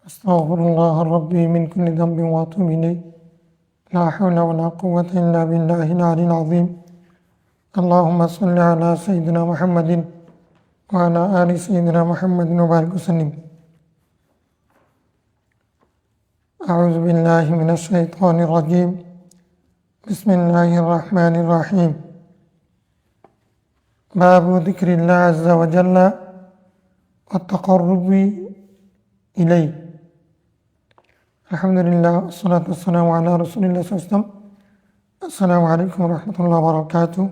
أستغفر الله ربي من كل ذنب وأتوب إليه لا حول ولا قوة إلا بالله العلي العظيم اللهم صل على سيدنا محمد وعلى آل سيدنا محمد وبارك وسلم أعوذ بالله من الشيطان الرجيم بسم الله الرحمن الرحيم باب ذكر الله عز وجل والتقرب إليه الحمد لله والصلاة والسلام على رسول الله صلى الله عليه وسلم السلام عليكم ورحمة الله وبركاته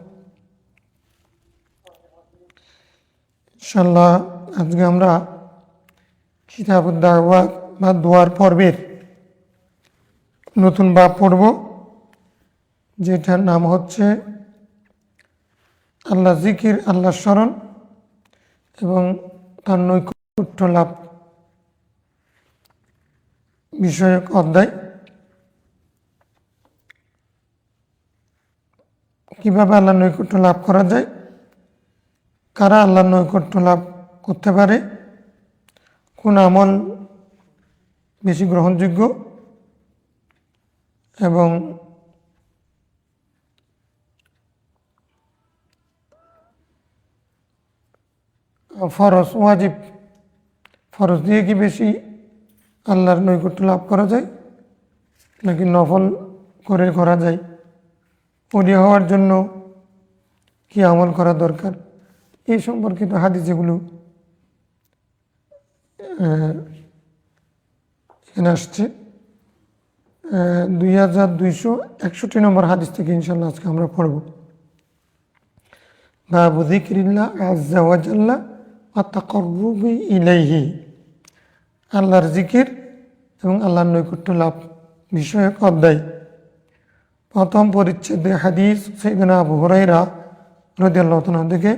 ইনশাআল্লাহ আজকে আমরা কিতাবুদ দাওয়াত বা দোয়ার পর্বের নতুন বাব পড়ব, যেটার নাম হচ্ছে আল্লাহ জিকির, আল্লাহ স্মরণ এবং তার নৈকট্য লাভ বিষয়ক অধ্যায়। কিভাবে আল্লাহ নৈকট্য লাভ করা যায়, কারা আল্লাহ নৈকট্য লাভ করতে পারে, কোন আমল বেশি গ্রহণযোগ্য এবং ফরজ ওয়াজিব, ফরজ দিয়ে কি বেশি আল্লাহর নৈকট্য লাভ করা যায় নাকি নফল করে করা যায়, ওলি হওয়ার জন্য কি আমল করা দরকার, এই সম্পর্কিত হাদিস যেগুলো এখানে আসছে 2261 নম্বর হাদিস থেকে ইনশাআল্লাহ আজকে আমরা পড়ব। বাবু যিকরিল্লাহ আযজা ওয়া জাল্লা ওয়া তাকাররুবি ইলাইহি, আল্লাহর জিকির এবং আল্লাহর নৈকট্য লাভ বিষয়ক অধ্যায়। প্রথম পরিচ্ছেদে হাদিস সাইয়েদনা আবু হুরায়রা রাদিয়াল্লাহু তাআলা থেকে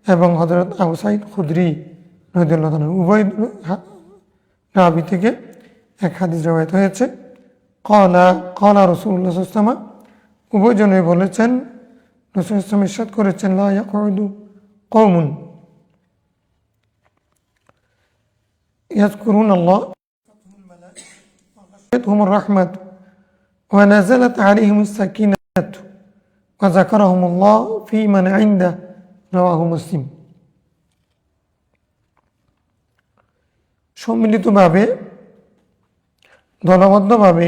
এবং হযরত আবু সাঈদ খুদরি রাদিয়াল্লাহু তাআলা উভয় রাবী থেকে এক হাদিস রওয়ায়াত হয়েছে। ক্বালা রাসূলুল্লাহ সাল্লাল্লাহু আলাইহি ওয়াসাল্লাম, উভয়জনে বলেছেন, রাসূলুল্লাহ সাল্লাল্লাহু আলাইহি ওয়াসাল্লাম ইরশাদ করেছেন, লা ইয়াকুদু কওমুন ইয়াযকুরুনাল্লাহ ওয়া রাহমাত ওয়া নাযালাত আলাইহিমুস সাকিনাতু ওয়া যাকারাহুমুল্লাহ ফী মান ইনদা, রাওয়াহু মুসলিম। সম্মিলিতভাবে, দলবদ্ধভাবে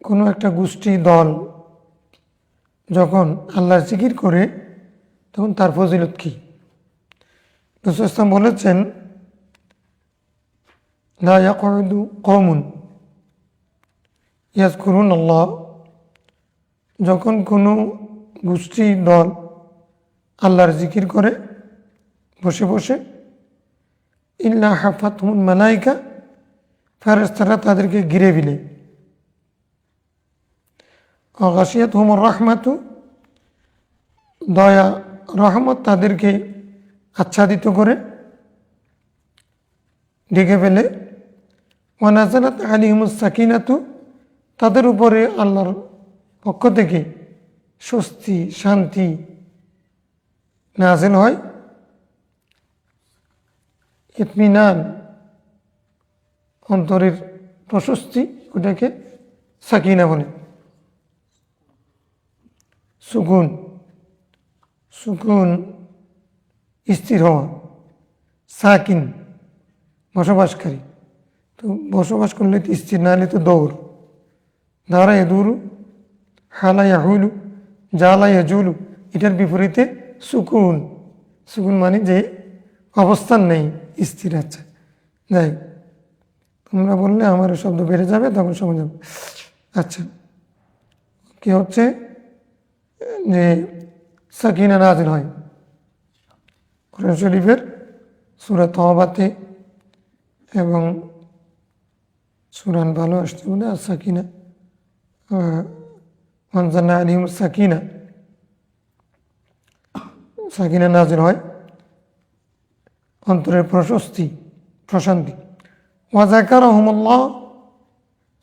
কোনো একটা গোষ্ঠী দল যখন আল্লাহর জিকির করে তখন তার ফজিলত কি? রাসূল সাল্লাল্লাহু বলেছেন, লা ইয়াকুদু কওমুন ইয়াযকুরুনাল্লাহ, যখন কোনো গোষ্ঠী দল আল্লাহর জিকির করে বসে বসে, ইল্লা হাফাতহুমুল মালায়েকা, ফেরেশতারা তাদেরকে ঘিরে ফেলে, ওয়া গাশিয়াতহুমুর রাহমাতু, দয়া রহমত তাদেরকে আচ্ছাদিত করে ঢেকে ফেলে, ওয়া নাযালাত আলাইহিমুস সাকিনাতু, তাদের উপরে আল্লাহর পক্ষ থেকে স্বস্তি শান্তি নাযিল হয়, ইতমিনান অন্তরের প্রশস্তি, ওটাকে সাকিনা বলে। সুকুন, সুকুন স্থির হওয়া, সাকিন বসবাসকারী, তো বসবাস করলে তো স্থির, না হলে তো দৌড়, দাঁড়া দৌড়ু, হালা ইয়াহুলু, জালা ইয়াজুলু, এটার বিপরীতে সুকুন। সুকুন মানে যে অবস্থান নেই, স্থির আছে। যাই, তোমরা বললে আমার শব্দ বেড়ে যাবে, তখন সময় যাবে। আচ্ছা, কি হচ্ছে যে সাকিনা নাযিল হয় কোরআন শরীফের সূরা তাওবাতে এবং সূরা ভালো আসছে বলে আর সাকিনা আনজালনা আলাইহিমুস সাকিনা, সাকিনা নাযিল হয়, অন্তরের প্রশস্তি প্রশান্তি। ওয়া যাকারাহুমুল্লাহ,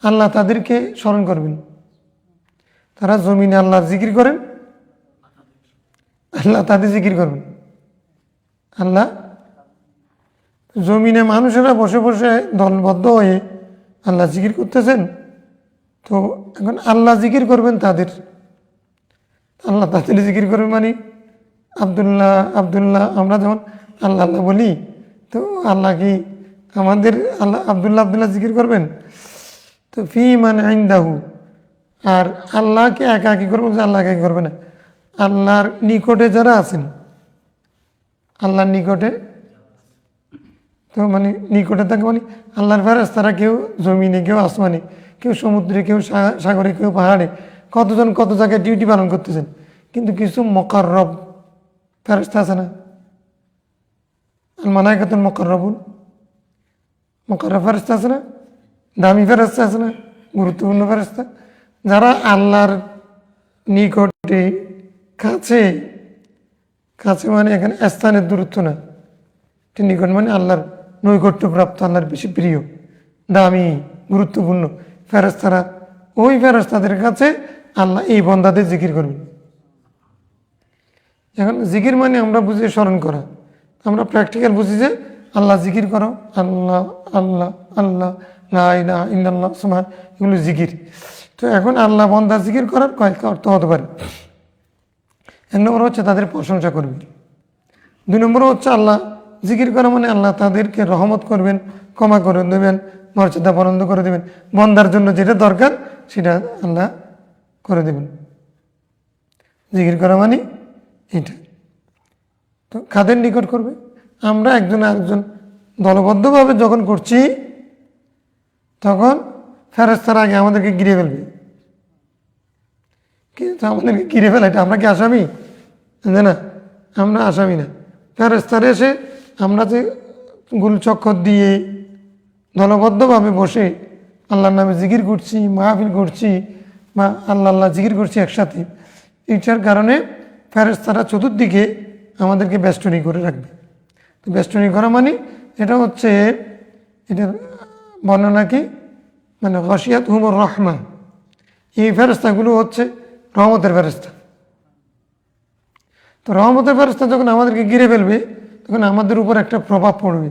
আল্লাহ তাদেরকে স্মরণ করবেন। তারা জমিনে আল্লাহর জিকির করেন, আল্লাহ তাদের জিকির করবেন। আল্লাহ জমিনে মানুষেরা বসে বসে দলবদ্ধ হয়ে আল্লাহ জিকির করতেছেন। তো এখন আল্লাহ জিকির করবেন তাদের, আল্লাহ তাদের জিকির করবেন মানে আব্দুল্লাহ আব্দুল্লাহ আমরা যেমন আল্লাহ আল্লাহ বলি, তো আল্লাহ কি আমাদের আল্লাহ আব্দুল্লাহ আব্দুল্লাহ জিকির করবেন? তো ফি মান ইনদাহু, আর আল্লাহকে একা একই করবেন যে আল্লাহকে একই করবে না, আল্লাহর নিকটে যারা আছেন, আল্লাহর নিকটে, তো মানে নিকটে থাকে মানে আল্লাহর ফেরেশতারা কেউ জমিনে, কেউ আসমানে, কেউ সমুদ্রে, কেউ সাগরে, কেউ পাহাড়ে, কতজন কত জায়গায় ডিউটি পালন করতেছেন। কিন্তু কিছু মুকাররব ফেরেশতা আছে না, আল মালায়েকাতুল মুকাররবুন, মুকাররব ফেরেশতা আছে না, দামি ফেরেশতা আছে না, গুরুত্বপূর্ণ ফেরেশতা, যারা আল্লাহর নিকটে, কাছে, কাছে মানে এখানে স্থানের দূরত্ব না, নিকট মানে আল্লাহর নৈকট্যপ্রাপ্ত, আল্লাহর বেশি প্রিয়, দামি, গুরুত্বপূর্ণ ফেরেশতারা, ওই ফেরেশতাদের কাছে আল্লাহ এই বান্দাদের জিকির করবেন। এখন জিকির মানে আমরা বুঝি স্মরণ করা, আমরা প্র্যাকটিক্যাল বুঝি যে আল্লাহ জিকির করো, আল্লাহ আল্লাহ আল্লাহ লা ইলাহা ইল্লাল্লাহ সুবহান, এগুলো জিকির। তো এখন আল্লাহ বান্দা জিকির করার কয়েক অর্থ হতে পারে। এক নম্বর হচ্ছে তাদের প্রশংসা করবে, দুই নম্বর হচ্ছে আল্লাহ জিকির করা মানে আল্লাহ তাদেরকে রহমত করবেন, ক্ষমা করে দেবেন, মর্যাদা বরন্দ করে দেবেন, বন্দার জন্য যেটা দরকার সেটা আল্লাহ করে দেবেন। জিকির করা মানে এটা। তো কাদের নিকট করবে? আমরা একজন আরেকজন দলবদ্ধভাবে যখন করছি তখন ফেরেশতারা আগে আমাদেরকে ঘিরে ফেলবে। কিন্তু আমাদেরকে ঘিরে ফেলা এটা আমরা কি আসামি? না, আমরা আসামি না। ফেরেশতারা এসে আমরা যে গুলচক্কর দিয়ে দলবদ্ধভাবে বসে আল্লাহর নামে জিকির করছি, মাহফিল করছি বা আল্লাহ আল্লাহ জিকির করছি একসাথে, এটার কারণে ফেরেশতারা চতুর্দিকে আমাদেরকে বেষ্টনী করে রাখবে। তো বেষ্টনী করা মানে এটা হচ্ছে, এটার বর্ণনা কি, মানে গশিয়াত হুমুর রহমান, এই ফেরেশতাগুলো হচ্ছে রহমতের ফেরেশতা। তো রহমতের ফেরেশতা যখন আমাদেরকে ঘিরে ফেলবে তখন আমাদের উপর একটা প্রভাব পড়বে।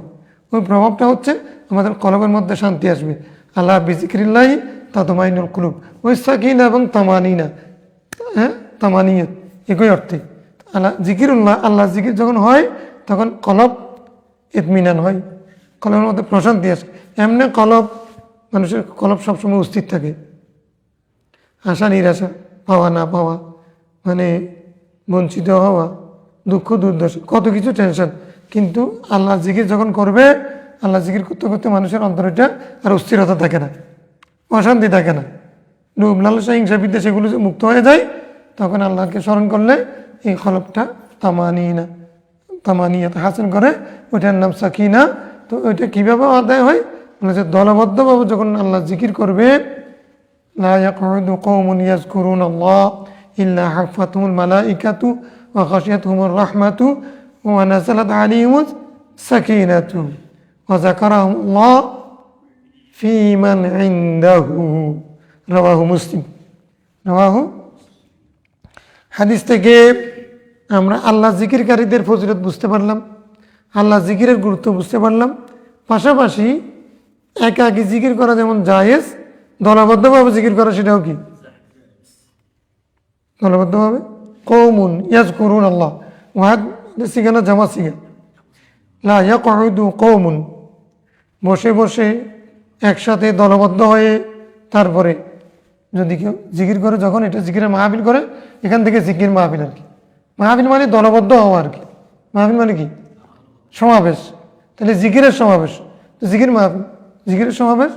ওই প্রভাবটা হচ্ছে আমাদের কলবের মধ্যে শান্তি আসবে। আল্লাহ বিজিক্রিল্লাহি তাতমাইনুল কুলুব, ওই সাকিনা এবং তামানিনা, হ্যাঁ তামানিয়ত একই অর্থে। আল্লাহ জিকিরুল্লাহ, আল্লাহ জিকির যখন হয় তখন কলব ইতমিনান হয়, কলবের মধ্যে প্রশান্তি আসে। এমনি কলব, মানুষের কলব সবসময় অস্থির থাকে, আশা নিরাশা, পাওয়া না পাওয়া, মানে বঞ্চিত হওয়া, দুঃখ দুর্দশা, কত কিছু টেনশন। কিন্তু আল্লাহ জিকির যখন করবে, আল্লাহ জিকির করতে করতে মানুষের অন্তরটা আর অস্থিরতা থাকে না, অশান্তি থাকে না, লোভ লালসা হিংসা বিদ্বেষ এগুলো যে মুক্ত হয়ে যায়, তখন আল্লাহকে স্মরণ করলে এই কলবটা তামানিয়াত হাসিল করে, ওইটার নাম সাকিনা। তো ওইটা কীভাবে আদায় হয়? যে দলবদ্ধভাবে যখন আল্লাহ জিকির করবে, লা ইয়াকউদু কওমুন ইয়াযকুরুনাল্লাহ ইল্লা হাফাতুহুল মালাইকাতু ওয়া খাশিয়াতুহুমুর রাহমাতু ওয়া নাযালাত আলাইহিমুস সাকিনাতু ওয়া যাকারাহুল্লাহ ফি মান ইনদাহু, রাওয়াহু মুসলিম। রাওয়াহু, হাদিস থেকে আমরা আল্লাহ জিকিরকারীদের ফজিলত বুঝতে পারলাম, আল্লাহ জিকিরের গুরুত্ব বুঝতে পারলাম। পাশাপাশি একাকী জিকির করা যেমন জায়েজ, দলবদ্ধভাবে জিকির করা সেটাও কি দলবদ্ধভাবে। কওমুন ইয়াযকুরুন আল্লাহ, ওয়াহাদ সিগানা জামা সিগা, লা ইয়াকউদু কওমুন, বসে বসে একসাথে দলবদ্ধ হয়ে তারপরে যদি কেউ জিকির করে, যখন এটা জিকিরের মাহফিল করে, এখান থেকে জিকির মাহফিল আর কি। মাহফিল মানে দলবদ্ধ হওয়া আর কি, মাহফিল মানে কি সমাবেশ, তাহলে জিকিরের সমাবেশ, তো জিকির মাহফিল, জিকিরের সমাবেশ,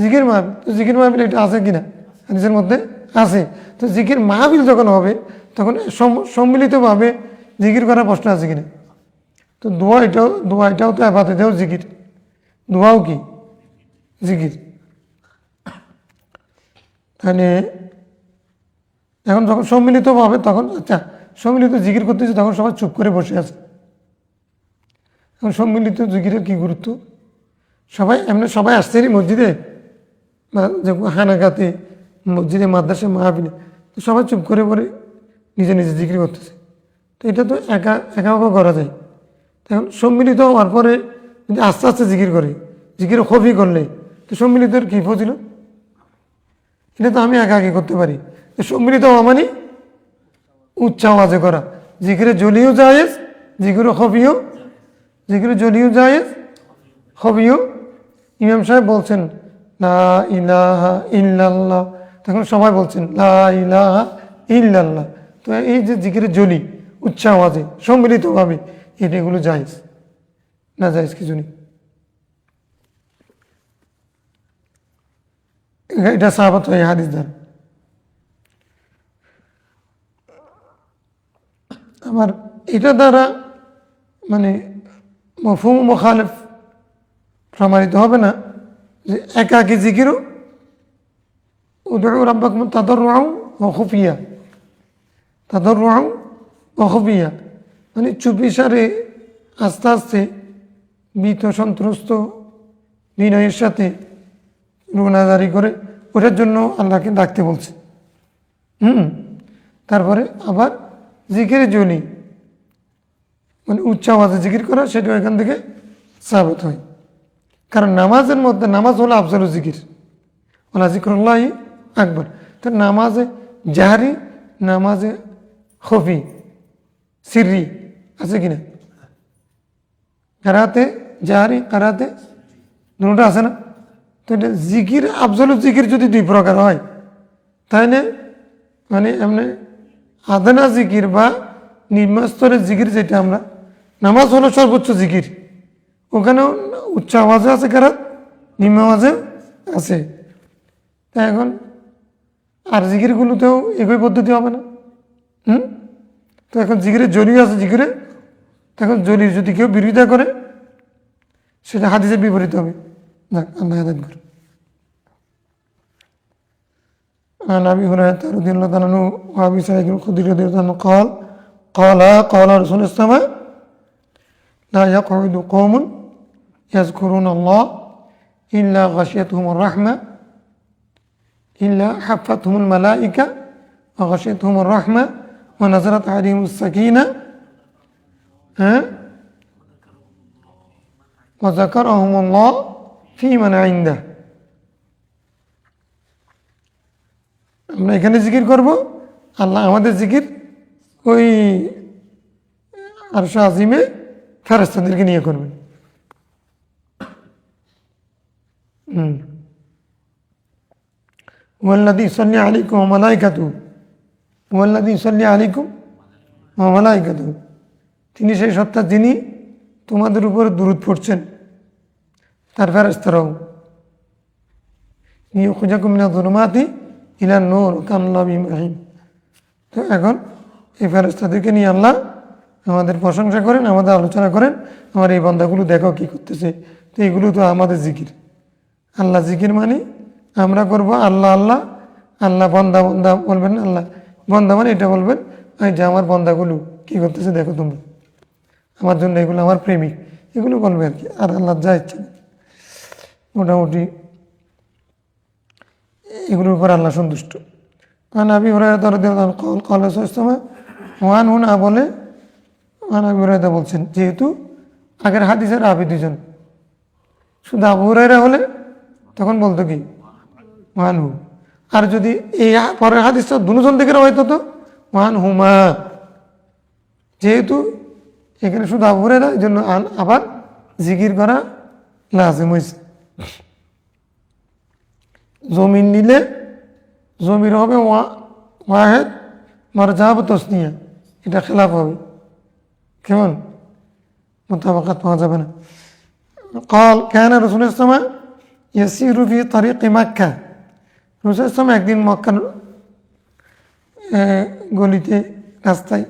জিকির মাহফিল। তো জিকির মাহফিল এটা আছে কিনা হাদিসের মধ্যে আছে। তো জিকির মাহফিল যখন হবে তখন সম্মিলিতভাবে জিকির করার প্রশ্ন আছে কিনা। তো দোয়া এটাও তো ইবাদতেও জিকির, দোয়াও কি জিকির। তাহলে এখন যখন সম্মিলিতভাবে, তখন আচ্ছা সম্মিলিত জিকির করতেছি, তখন সবাই চুপ করে বসে আছে। এখন সম্মিলিত জিকিরের কি গুরুত্ব? সবাই এমনি সবাই আসছেনই মসজিদে বা হানাগাতে, মসজিদে, মাদ্রাসা, মাহফিলে, তো সবাই চুপ করে পড়ে নিজে নিজে জিকির করতেছে। তো এটা তো একা একা করা যায়। এখন সম্মিলিত হওয়ার পরে যদি আস্তে আস্তে জিকির করে, জিকির খফি করলে তো সম্মিলিতের কী ফজিল? এটা তো আমি একা করতে পারি। সম্মিলিত মানে উচ্চ আওয়াজে করা, জিকিরে জলিও জায়েজ, জিকিরে খফিও, জিকিরে জলিও জায়েজ, খফিও। ইমাম সাহেব বলছেন লা ইলাহা ইল্লাল্লাহ, তখন সবাই বলছেন লা ইলাহা ইল্লাল্লাহ। তো এই যে জিকিরে জলি উচ্চ আওয়াজে সম্মিলিতভাবে, এগুলো জায়েজ না? জায়েজ কিছু নেই। এটা সাহাবত হয় হাদিস দ্বারা। আবার এটা দ্বারা মানে মফহুম মুখালিফ প্রমাণিত হবে না যে একাকী জিকিরও উদউ রাব্বাকুম তাদাররুআন ওয়া খুফিয়া, তাদাররুআন ওয়া খুফিয়া, মানে চুপিসারে আস্তে আস্তে ভীত সন্ত্রস্ত বিনয়ের সাথে রুনাজারি করে, ওটার জন্য আল্লাহকে ডাকতে বলছে। তারপরে আবার জিকিরে জলি মানে উচ্চ আওয়াজে জিকির করা, সেটা এখান থেকে সাবিত হয়। কারণ নামাজের মধ্যে, নামাজ হলো আফজালু জিকির, ওলা জিকরুল্লাহি আকবার। তো নামাজে জাহারি, নামাজে খফি, সিররি আছে কিনা? কারাতে জাহারি, কারাতে দুটোটা আছে না? তো এটা জিকির, আফজালু জিকির যদি দুই প্রকার হয়, তাহলে মানে এমনি আদানা জিকির বা নিম্নস্তরের জিকির, যেটা আমরা নামাজ হলো সর্বোচ্চ জিকির, ওখানেও উচ্চ আওয়াজে আছে, কারাত নিম্ন আওয়াজে আছে। তাই এখন আর জিকিরগুলোতেও একই পদ্ধতি হবে না। তো এখন জিকিরে জলি আছে, জিকিরে তখন জলির যদি কেউ বিরোধিতা করে, সেটা হাদিসের বিপরীত হবে। যাক, আল্লাহ হেদায়েত করুন। عن ابي هريره رضي الله عنه وابي سعيد الخدري رضي الله عنه قال رسول الله لا يقعد قوم يذكرون الله إلا غشيتهم الرحمة إلا حفتهم الملائكة وغشيتهم الرحمة ونزلت عليهم السكينة وذكرهم الله في من عنده। আমরা এখানে জিকির করব, আল্লাহ আমাদের জিকির ওই আরশ আজিমে ফেরেশতাদেরকে নিয়ে করবেন। ওয়াল্লাযী ইউসাল্লি আলাইকুম ওয়া মালাইকাতুহু, ওয়াল্লাযী ইউসাল্লি আলাইকুম ওয়া মালাইকাতুহু, তিনি সেই সত্তা যিনি তোমাদের উপর দুরূদ পড়ছেন, তার ফেরেশতারাও। লিইখরিজাকুম মিনাজ যুলুমাতি ইলান নূর কাল্লাহু বিহিম রহিম। তো এখন এই ফেরেশতাদেরকে নিয়ে আল্লাহ আমাদের প্রশংসা করেন, আমাদের আলোচনা করেন, আমার এই বান্দাগুলো দেখো কি করতেছে। তো এগুলো তো আমাদের জিকির। আল্লাহ জিকির মানে আমরা করব আল্লাহ আল্লাহ, আল্লাহ বন্দা বন্দা বলবেন, আল্লাহ বন্দা মানে এটা বলবেন এই যে আমার বন্দাগুলো কি করতেছে দেখো তোমরা, আমার জন্য এগুলো আমার প্রেমিক, এগুলো বলবে আর কি। আর আল্লাহ যা ইচ্ছা মোটামুটি এগুলোর উপর আল্লাহ সন্তুষ্ট। কারণ আবি হুরায়রা রাদিয়াল্লাহু আনহু ক্বালা সাল্লাল্লাহু ওয়ান হুনা বলে, আবি হুরায়রা বলছেন, যেহেতু আগের হাদিসের রাবী দুজন, শুধু আবু হুরায়রা হলে তখন বলতো কি ওয়ান হু, আর যদি এই পরের হাদিসটা দুজন থেকে হয়তো তো ওয়ান হুমা, যেহেতু এখানে শুধু আবু হুরায়রা, এই জন্য আবার জিকির করা লাজিম হয়েছে। জমিন নিলে জমির হবে ওয়াহেদ, মারজাব তসনিয়া, এটা খেলাফ হবে, কেমন মোতাবাকাত পাওয়া যাবে না। قال كان رسول الله صلى الله عليه وسلم يسير في طريق مكة, রসুল ইসলাম একদিন মক্কার গলিতে রাস্তায়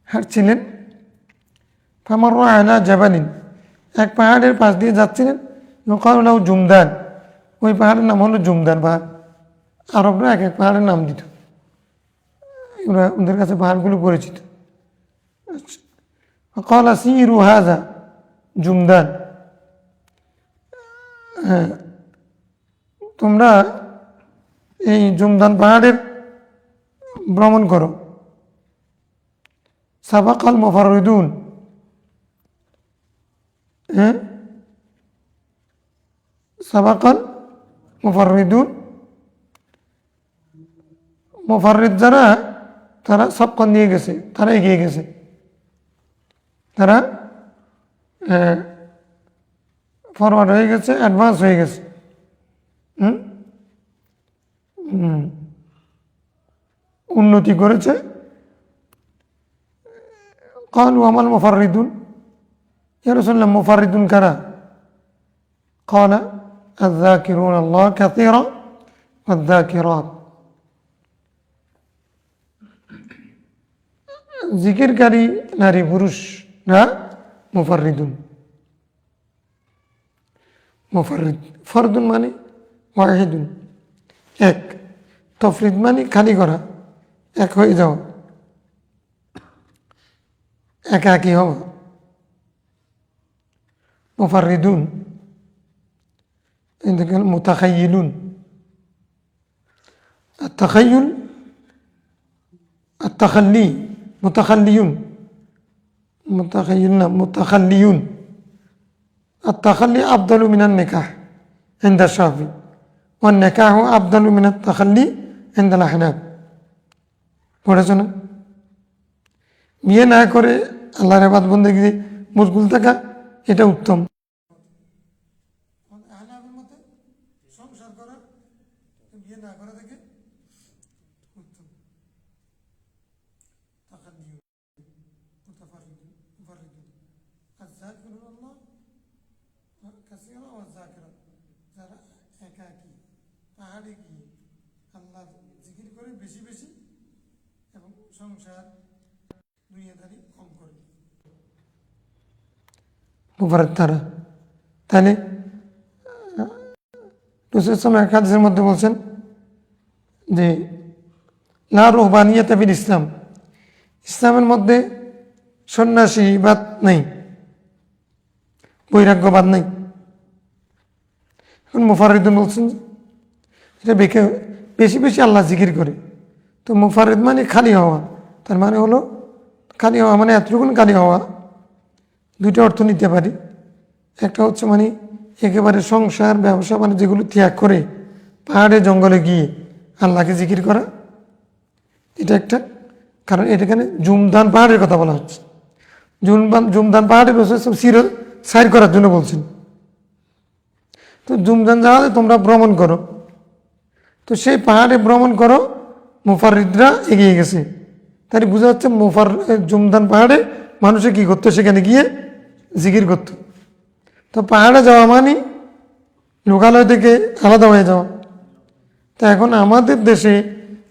হাঁটছিলেন। ফামাররা আলা জাবালিন, এক পাহাড়ের পাশ দিয়ে যাচ্ছিলেন। ইউকালু লাহু জুমদান, ওই পাহাড়ের নাম হলো জুমদান পাহাড়। আরবরা এক এক পাহাড়ের নাম দিত, ওরা ওদের কাছে পাহাড়গুলো পরিচিত। ক্বালা সিরু হাযা জুমদান, হ্যাঁ তোমরা এই জুমদান পাহাড়ের ভ্রমণ করো। সাবাকাল মুফাররিদুন, হ্যাঁ সাবাকাল মুফাররিদুন, মুফাররিদ যারা তারা সবকন নিয়ে গেছে, তারা এগিয়ে গেছে, তারা ফরওয়ার্ড হয়ে গেছে, অ্যাডভান্স হয়ে গেছে। উন্নতি করেছে। قالوا وما المفردون يا رسول الله مفردون কারা؟ قال الذاكرون الله كثيرا والذاكرات, জিকিরকারী নারী পুরুষ না মুফাররিদুন। মুফাররিদ ফরদুন মানে ওয়াহিদুন, এক। তফরিদ মানে খালি করা, এক হয়ে যাওয়া, একাকী হওয়া। মুফাররিদুন মুতাখায়্যিলুন। التخيل التخلي متخليون متخيلون متخليون التخلي أفضل من النكاح عند الشافعي والنكاح أفضل من التخلي عند الأحناف। পড়েছো না? বিয়ে না করে আল্লাহর ইবাদত বন্দেগী মশগুল থাকা এটা উত্তম। সংসার করা বিয়ে না করা থেকে উত্তম। যারা একাকী পাহাড়ে গিয়ে আল্লাহ জিকির করে বেশি বেশি এবং সংসার দুনিয়াদারি কম করে, মুবারক তারা। তাহলে রাসূল সাল্লাল্লাহু আলাইহি হাদিসের মধ্যে বলছেন যে লা রুহবানিয়াতা ফিল ইসলাম, ইসলামের মধ্যে সন্ন্যাসীবাদ নেই, বৈরাগ্যবাদ নেই। এখন মুফাররিদুন বলছেন এটা বেশি বেশি আল্লাহ জিকির করে। তো মুফাররিদ মানে খালি হওয়া, তার মানে হলো খালি হওয়া মানে এতটুকুন খালি হওয়া। দুইটা অর্থ নিতে পারি। একটা হচ্ছে মানে একেবারে সংসার ব্যবসা মানে যেগুলো ত্যাগ করে পাহাড়ে জঙ্গলে গিয়ে আল্লাহকে জিকির করা, এটা একটা। কারণ এখানে জুমদান পাহাড়ের কথা বলা হচ্ছে। জুমদান পাহাড়ের সাইর করার জন্য বলছেন। তো জুমদান জাহাজে তোমরা ভ্রমণ করো, তো সেই পাহাড়ে ভ্রমণ করো, মুফাররিদরা এগিয়ে গেছে। তাই বোঝা যাচ্ছে জুমদান পাহাড়ে মানুষে কি করতো, সেখানে গিয়ে জিকির করতো। তো পাহাড়ে যাওয়া মানে লোকালয় থেকে আলাদা হয়ে যাওয়া। তা এখন আমাদের দেশে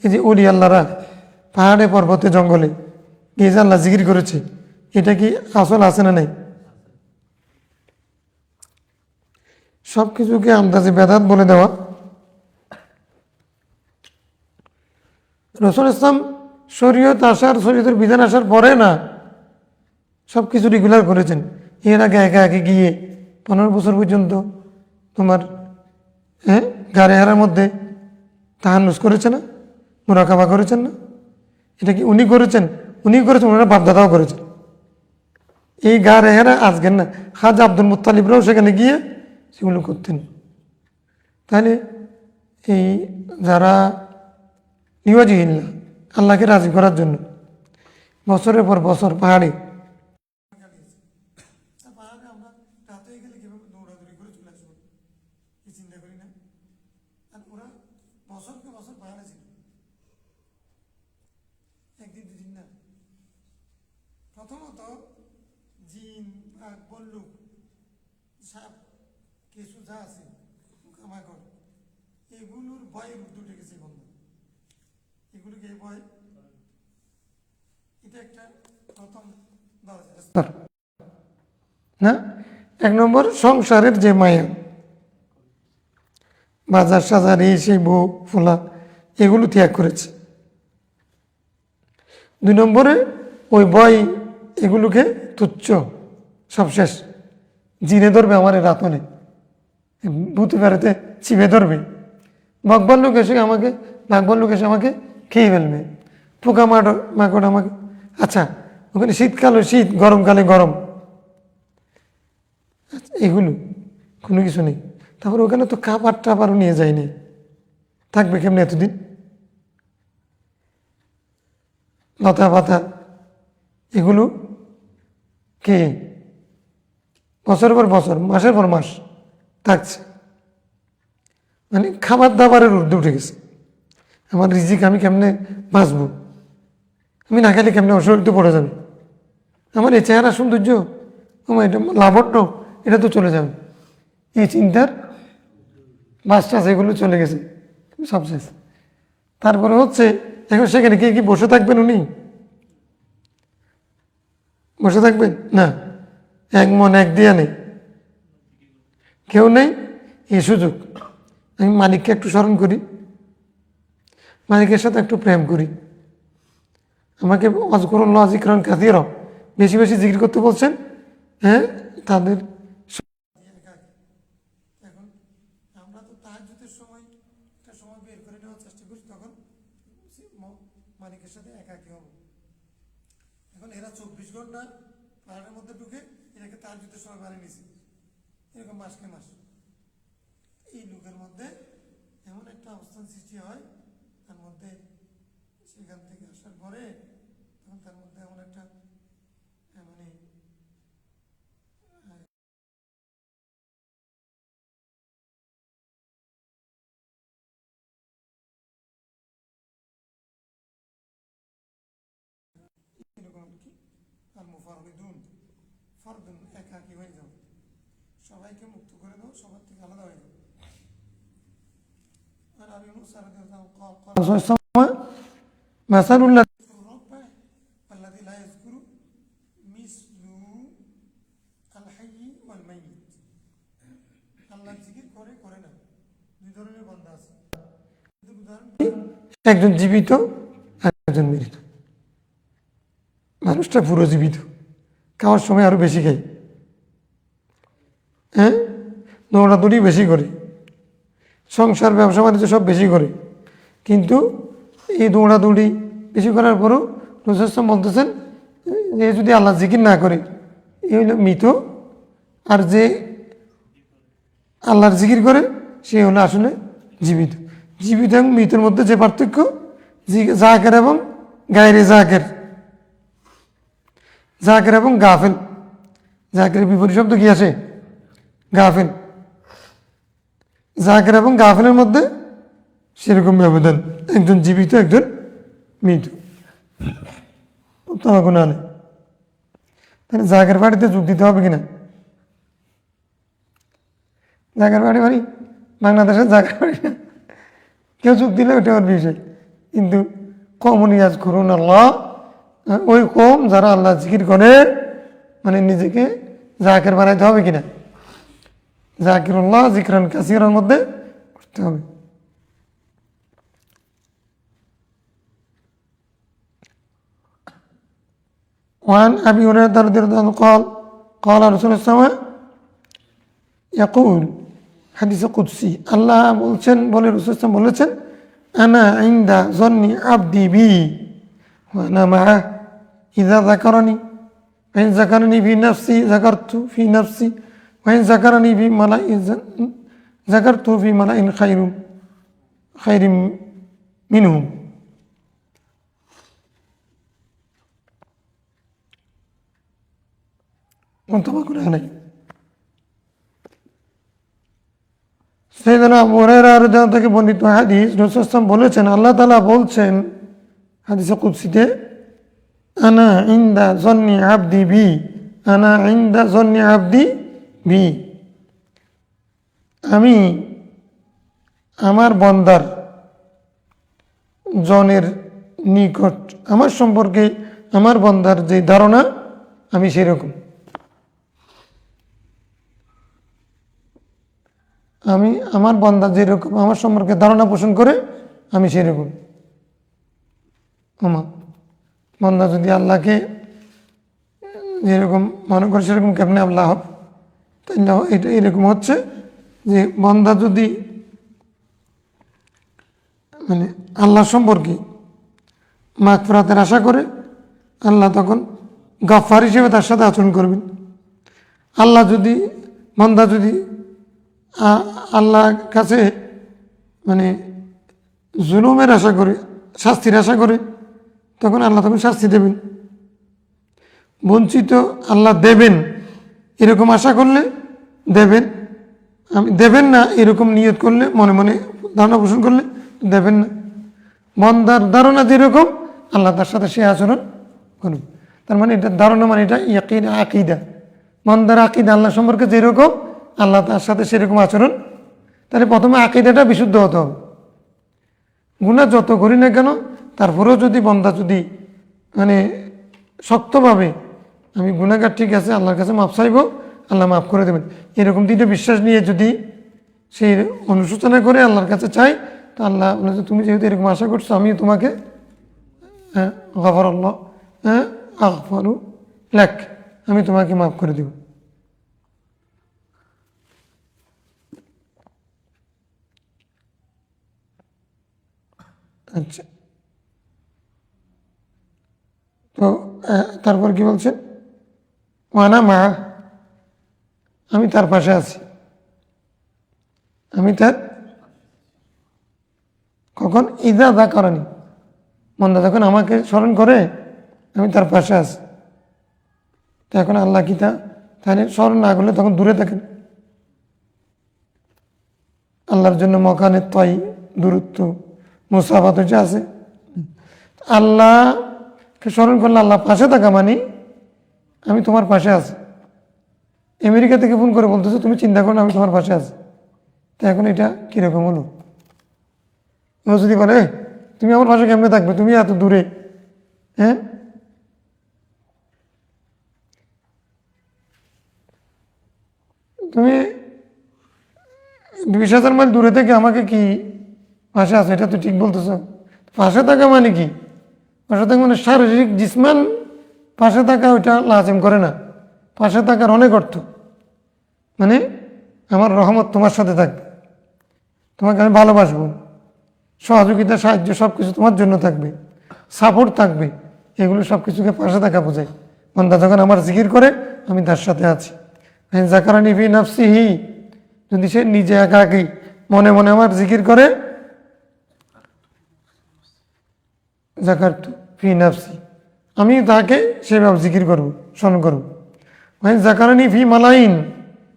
এই যে ওলি আল্লাহরা পাহাড়ে পর্বতে জঙ্গলে গিয়ে যে আল্লাহ জিকির করেছে, এটা কি আসল আছে না নেই? সব কিছুকে আন্দাজে বেদাত বলে দেওয়া। রাসূল ইসলাম শরীয়তের বিধান আসার পরে না সব কিছু রেগুলার করেছেন। এর আগে একা একে গিয়ে 15 বছর পর্যন্ত তোমার গাড়ি হারার মধ্যে তাহান্নুস করেছে না, মুরাকাবা করেছেন না? এটা কি উনি করেছেন? ওনারা বাপদাদাও করেছেন। এই গা রেহারা আজকের না, খাজা আব্দুল মুত্তালিবরাও সেখানে গিয়ে সেগুলো করতেন। তাহলে এই যারা নিওয়াজিহিল্লাহ আল্লাহকে রাজি করার জন্য বছরের পর বছর পাহাড়ে আমরা রাতে গেলে কিভাবে দৌড়াদৌড়ি করে চলে আসবো এই চিন্তা করি না। আর ওরা বছরকে বছর পাহাড়ে ছিল, একদিন দুদিন না। প্রথমত জিন বল্লুক সাপ কেঁচু যা আছে পোকামাকড় এগুলোর ভয়ে উঠে উঠে গেছে বন্ধ। এগুলোকে ভয়, এটা একটা প্রথম দরজা না। 1 নম্বর সংসারের যে মায়া, বাজার সাজার এই সেই বউ ফোলা এগুলো ত্যাগ করেছে। 2 নম্বরে ওই ভয়, এগুলোকে তুচ্ছ, সব শেষ। জিনে ধরবে আমার রাতনে, ভূতে বেড়াতে চিপে ধরবে, বাঘবার লোক এসে আমাকে খেয়ে ফেলবে, পোকা মাকড় আমাকে। আচ্ছা, ওখানে শীতকালে শীত, গরমকালে গরম, এগুলো কোনো কিছু নেই। তারপর ওখানে তো খাবার টাবারও নিয়ে যায়নি, থাকবে কেমনি এতদিন? লতা পাতা এগুলো কে বছরের পর বছর, মাসের পর মাস থাকছে, মানে খাবার দাবারের ঊর্ধ্বে উঠে গেছে। আমার রিজিক আমি কেমনে বাঁচবো? আমি না খেলে কেমনে অসুস্থ পড়ে যাবে? আমার এই চেহারা সৌন্দর্য, আমার এটা লাবণ্য, এটা তো চলে যাবে। এই চিন্তার বাসটা এগুলো চলে গেছে সব শেষ। তারপরে হচ্ছে এখন সেখানে কি বসে থাকবেন? উনি বসে থাকবেন না, এক মন এক দিয়া নেই, কেউ নেই। এই সুযোগ আমি মালিককে একটু স্মরণ করি, মালিকের সাথে একটু প্রেম করি। আমাকে অজকুরুল্লাহ যিকরান কাসীরা, বেশি বেশি জিকির করতে বলছেন। হ্যাঁ, তাদের এখন আমরা তো তাহাজ্জুদের সময় একটা সময় বের করে নেওয়ার চেষ্টা করি, তখন মালিকের সাথে একাকী হব। এখন এরা 24 ঘন্টা পাহাড়ের মধ্যে ঢুকে এটাকে তাহাজ্জুদের সময় বানিয়ে নিয়েছে, এরকম মাসকে মাস। এই লোকের মধ্যে এমন একটা অবস্থান সৃষ্টি হয়, তার মধ্যে সেখান থেকে আসার পরে তখন তার মধ্যে এমন একটা মানে এরকম কি আর মুফাররিদুন, ফরদুন, একাকী হয়ে যাও, সবাইকে মুক্ত করে দাও, সবার থেকে আলাদা হয়ে যাও। আর আমি মুসা রাদিয়াল্লাহু قال مثل الذي لا يذكر مثل الحي والميت। আল্লাহর জিকির করে করে না, দুই ধরনের বান্দা আছে। একজন জীবিত আর একজন মৃত। মানুষটা পুরো জীবিত, খাওয়ার সময় আরো বেশি খাই, হ্যাঁ, দৌড়াদৌড়ি বেশি করে, সংসার ব্যবসা বাণিজ্য সব বেশি করে, কিন্তু এই দৌড়াদৌড়ি বেশি করার পরও রাসূল সাল্লাল্লাহু আলাইহি ওয়াসাল্লাম বলতেছেন যে যদি আল্লাহ জিকির না করে এই হলো মৃত, আর যে আল্লাহর জিকির করে সে হলো আসলে জীবিত। জীবিত এবং মৃতের মধ্যে যে পার্থক্য, জাকের এবং গায়রে জাকের, জাকের এবং গাফেল। জাকের বিপরীত শব্দ কি আছে? গাফেল। জাকের এবং গাফেলের মধ্যে সেরকম ব্যবধান, একজন জীবিত একজন মৃত। তোমাকে না নেই তাহলে জাকের বাড়িতে যোগ দিতে হবে কিনা? জাকের বাড়ি বাড়ি বাংলাদেশের জাকের বাড়ি না, কেউ যোগ দিলে ওটা ওর বিষয়, কিন্তু কমনিয়াজ করুন আল্লাহ, ওই কম যারা আল্লাহ জিকির করে, মানে নিজেকে জাকের বানাইতে হবে কিনা? জাকিরুল্লাহ যিকরান কাসীরার মধ্যে করতে হবে। وعن أبي هريرة رضي الله عنه قال قال رسول الله صلى الله عليه وسلم يقول حديث قدسي আল্লাহ বলছেন, বলে রাসূল সাল্লাল্লাহু আলাইহি ওয়াসাল্লাম বলেছেন, আনা ইনদা যন্নি আবদি বি ওয়া আনা মাআহ ইযা যাকারানি وإن ذكرني في نفسي ذكرت في نفسي وإن ذكرني في ملأ ذكرته في ملأ خير منهم। মুত্তাফাক আলাইহি। সাইয়েদনা আবু হুরায়রা রাদিয়াল্লাহু থেকে বর্ণিত হাদিস, রাসূল সাল্লাল্লাহু আলাইহি ওয়াসাল্লাম বলেছেন, আল্লাহ তাআলা বলছেন হাদিসে কুদসিতে, আনা ইনদা যন্নি আবদি বি, আনা ইনদা যন্নি আবদি বি, আমি আমার বান্দার জনের নিকট আমার সম্পর্কে আমার বান্দার যে ধারণা আমি সেরকম, আমি আমার বান্দা যেরকম আমার সম্পর্কে ধারণা পোষণ করে আমি সেরকম। আমার বান্দা যদি আল্লাহকে যেরকম মনে করে সেরকম কেমনে আল্লাহ হবে? তাই এটা এরকম হচ্ছে যে বান্দা যদি মানে আল্লাহ সম্পর্কে মাগফিরাতের আশা করে, আল্লাহ তখন গফফার হিসেবে তার সাথে আচরণ করবেন। আল্লাহ যদি বান্দা যদি আল্লাহর কাছে মানে জুলুমের আশা করে, শাস্তির আশা করে, তখন আল্লাহ তখন শাস্তি দেবেন। বঞ্চিত আল্লাহ দেবেন এরকম আশা করলে দেবেন, আমি দেবেন না এরকম নিয়ত করলে, মনে মনে ধারণা পোষণ করলে দেবেন না। মন্দার ধারণা যেরকম আল্লাহ তার সাথে সে আচরণ করবে। তার মানে এটা ধারণা, মানে এটা ইয়াকিন, আকিদা। মন্দার আকিদা আল্লাহ সম্পর্কে যেরকম আল্লাহ তার সাথে সেরকম আচরণ। তাহলে প্রথমে আকিদাটা বিশুদ্ধ হতে হবে। গুনাহ যত করি না কেন তারপরেও যদি বন্দা যদি মানে শক্তভাবে আমি গুনাহগার, ঠিক আছে, আল্লাহর কাছে মাপ চাইব, আল্লাহ মাফ করে দেবেন, এরকম তিনটা বিশ্বাস নিয়ে যদি সেই অনুশোচনা করে আল্লাহর কাছে চাই, তো আল্লাহ বলে তুমি যেহেতু এরকম আশা করছো, আমি তোমাকে গফারাল্লাহ আগফারু লাক, আমি তোমাকে মাফ করে দেব। আচ্ছা, তো তারপর কি বলছেন? ওয়ানা মা, আমি তার পাশে আছি। আমি তার কখন? ইদা দা করানি, মন্দা যখন আমাকে স্মরণ করে আমি তার পাশে আছি। তো এখন আল্লাহ কি তাহলে স্মরণ না করলে তখন দূরে থাকেন। আল্লাহর জন্য মকানে তয় দূরত্ব মুসাফাত হচ্ছে আছে। আল্লাহকে স্মরণ করলে আল্লাহ পাশে থাকা মানে আমি তোমার পাশে আছি। আমেরিকা থেকে ফোন করে বলতেছে তুমি চিন্তা করো না, আমি তোমার পাশে আছি। তো এখন এটা কীরকম হলো? ও যদি বলে তুমি আমার পাশে কেমনে থাকবে, তুমি এত দূরে, হ্যাঁ? তুমি 20,000 মাইল দূরে থেকে আমাকে কি পাশে আছে, এটা তো ঠিক বলতেছ। পাশে থাকা মানে কি? পাশে থাকা মানে শারীরিক জিসমান পাশে থাকা, ওইটা লাজেম করে না। পাশে থাকার অনেক অর্থ, মানে আমার রহমত তোমার সাথে থাকবে, তোমাকে আমি ভালোবাসবো, সহযোগিতা সাহায্য সব কিছু তোমার জন্য থাকবে, সাপোর্ট থাকবে, এগুলো সব কিছুকে পাশে থাকা বোঝায়। বান্দা যখন আমার জিকির করে আমি তার সাথে আছি। জাকারানি ফি নাফসিহি, যদি সে নিজে একাকী মনে মনে আমার জিকির করে, জাকারতু ফি নাফসি, আমি তাকে সেভাবে জিকির করব, স্মরণ করব। জাকারানি ফি মালাইন,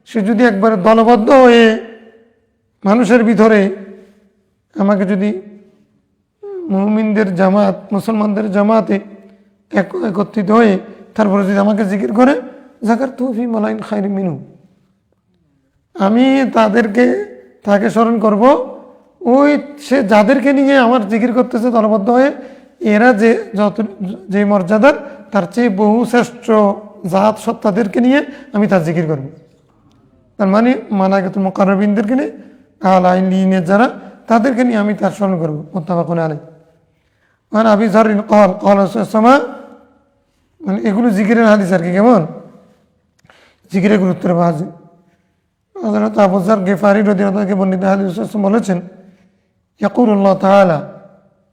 সে যদি একবারে দলবদ্ধ হয়ে মানুষের ভিতরে আমাকে যদি মুমিনদের জামাত, মুসলমানদের জামাতে একত্রিত হয়ে তারপরে যদি আমাকে জিকির করে, জাকারতু ফি মালাইন খায়রিন মিনহু, আমি তাকে স্মরণ করব ওই সে যাদেরকে নিয়ে আমার জিকির করতেছে দলবদ্ধ হয়ে, এরা যে মর্যাদার তার চেয়ে বহু শ্রেষ্ঠ জাত সত্তাদেরকে নিয়ে আমি তার জিকির করব। তার মানে মালাইকাতুল মুকাররাবিনদেরকে নিয়ে, আলা ইল্লিয়িনের যারা, তাদেরকে নিয়ে আমি তার স্মরণ করবো। মুত্তাফাকুন আলাইহ। মানে আবি যাররিন ক্বাল ক্বালা রাসূলুল্লাহ, মানে এগুলো জিকিরের হাদিস আর কি, কেমন জিকিরের গুরুত্বের বাজে। হযরত আবু যার গিফারি রাদিয়াল্লাহু আনহু বর্ণিত হাদিস বলেছেন, ইয়াকুলুল্লাহ তাআলা,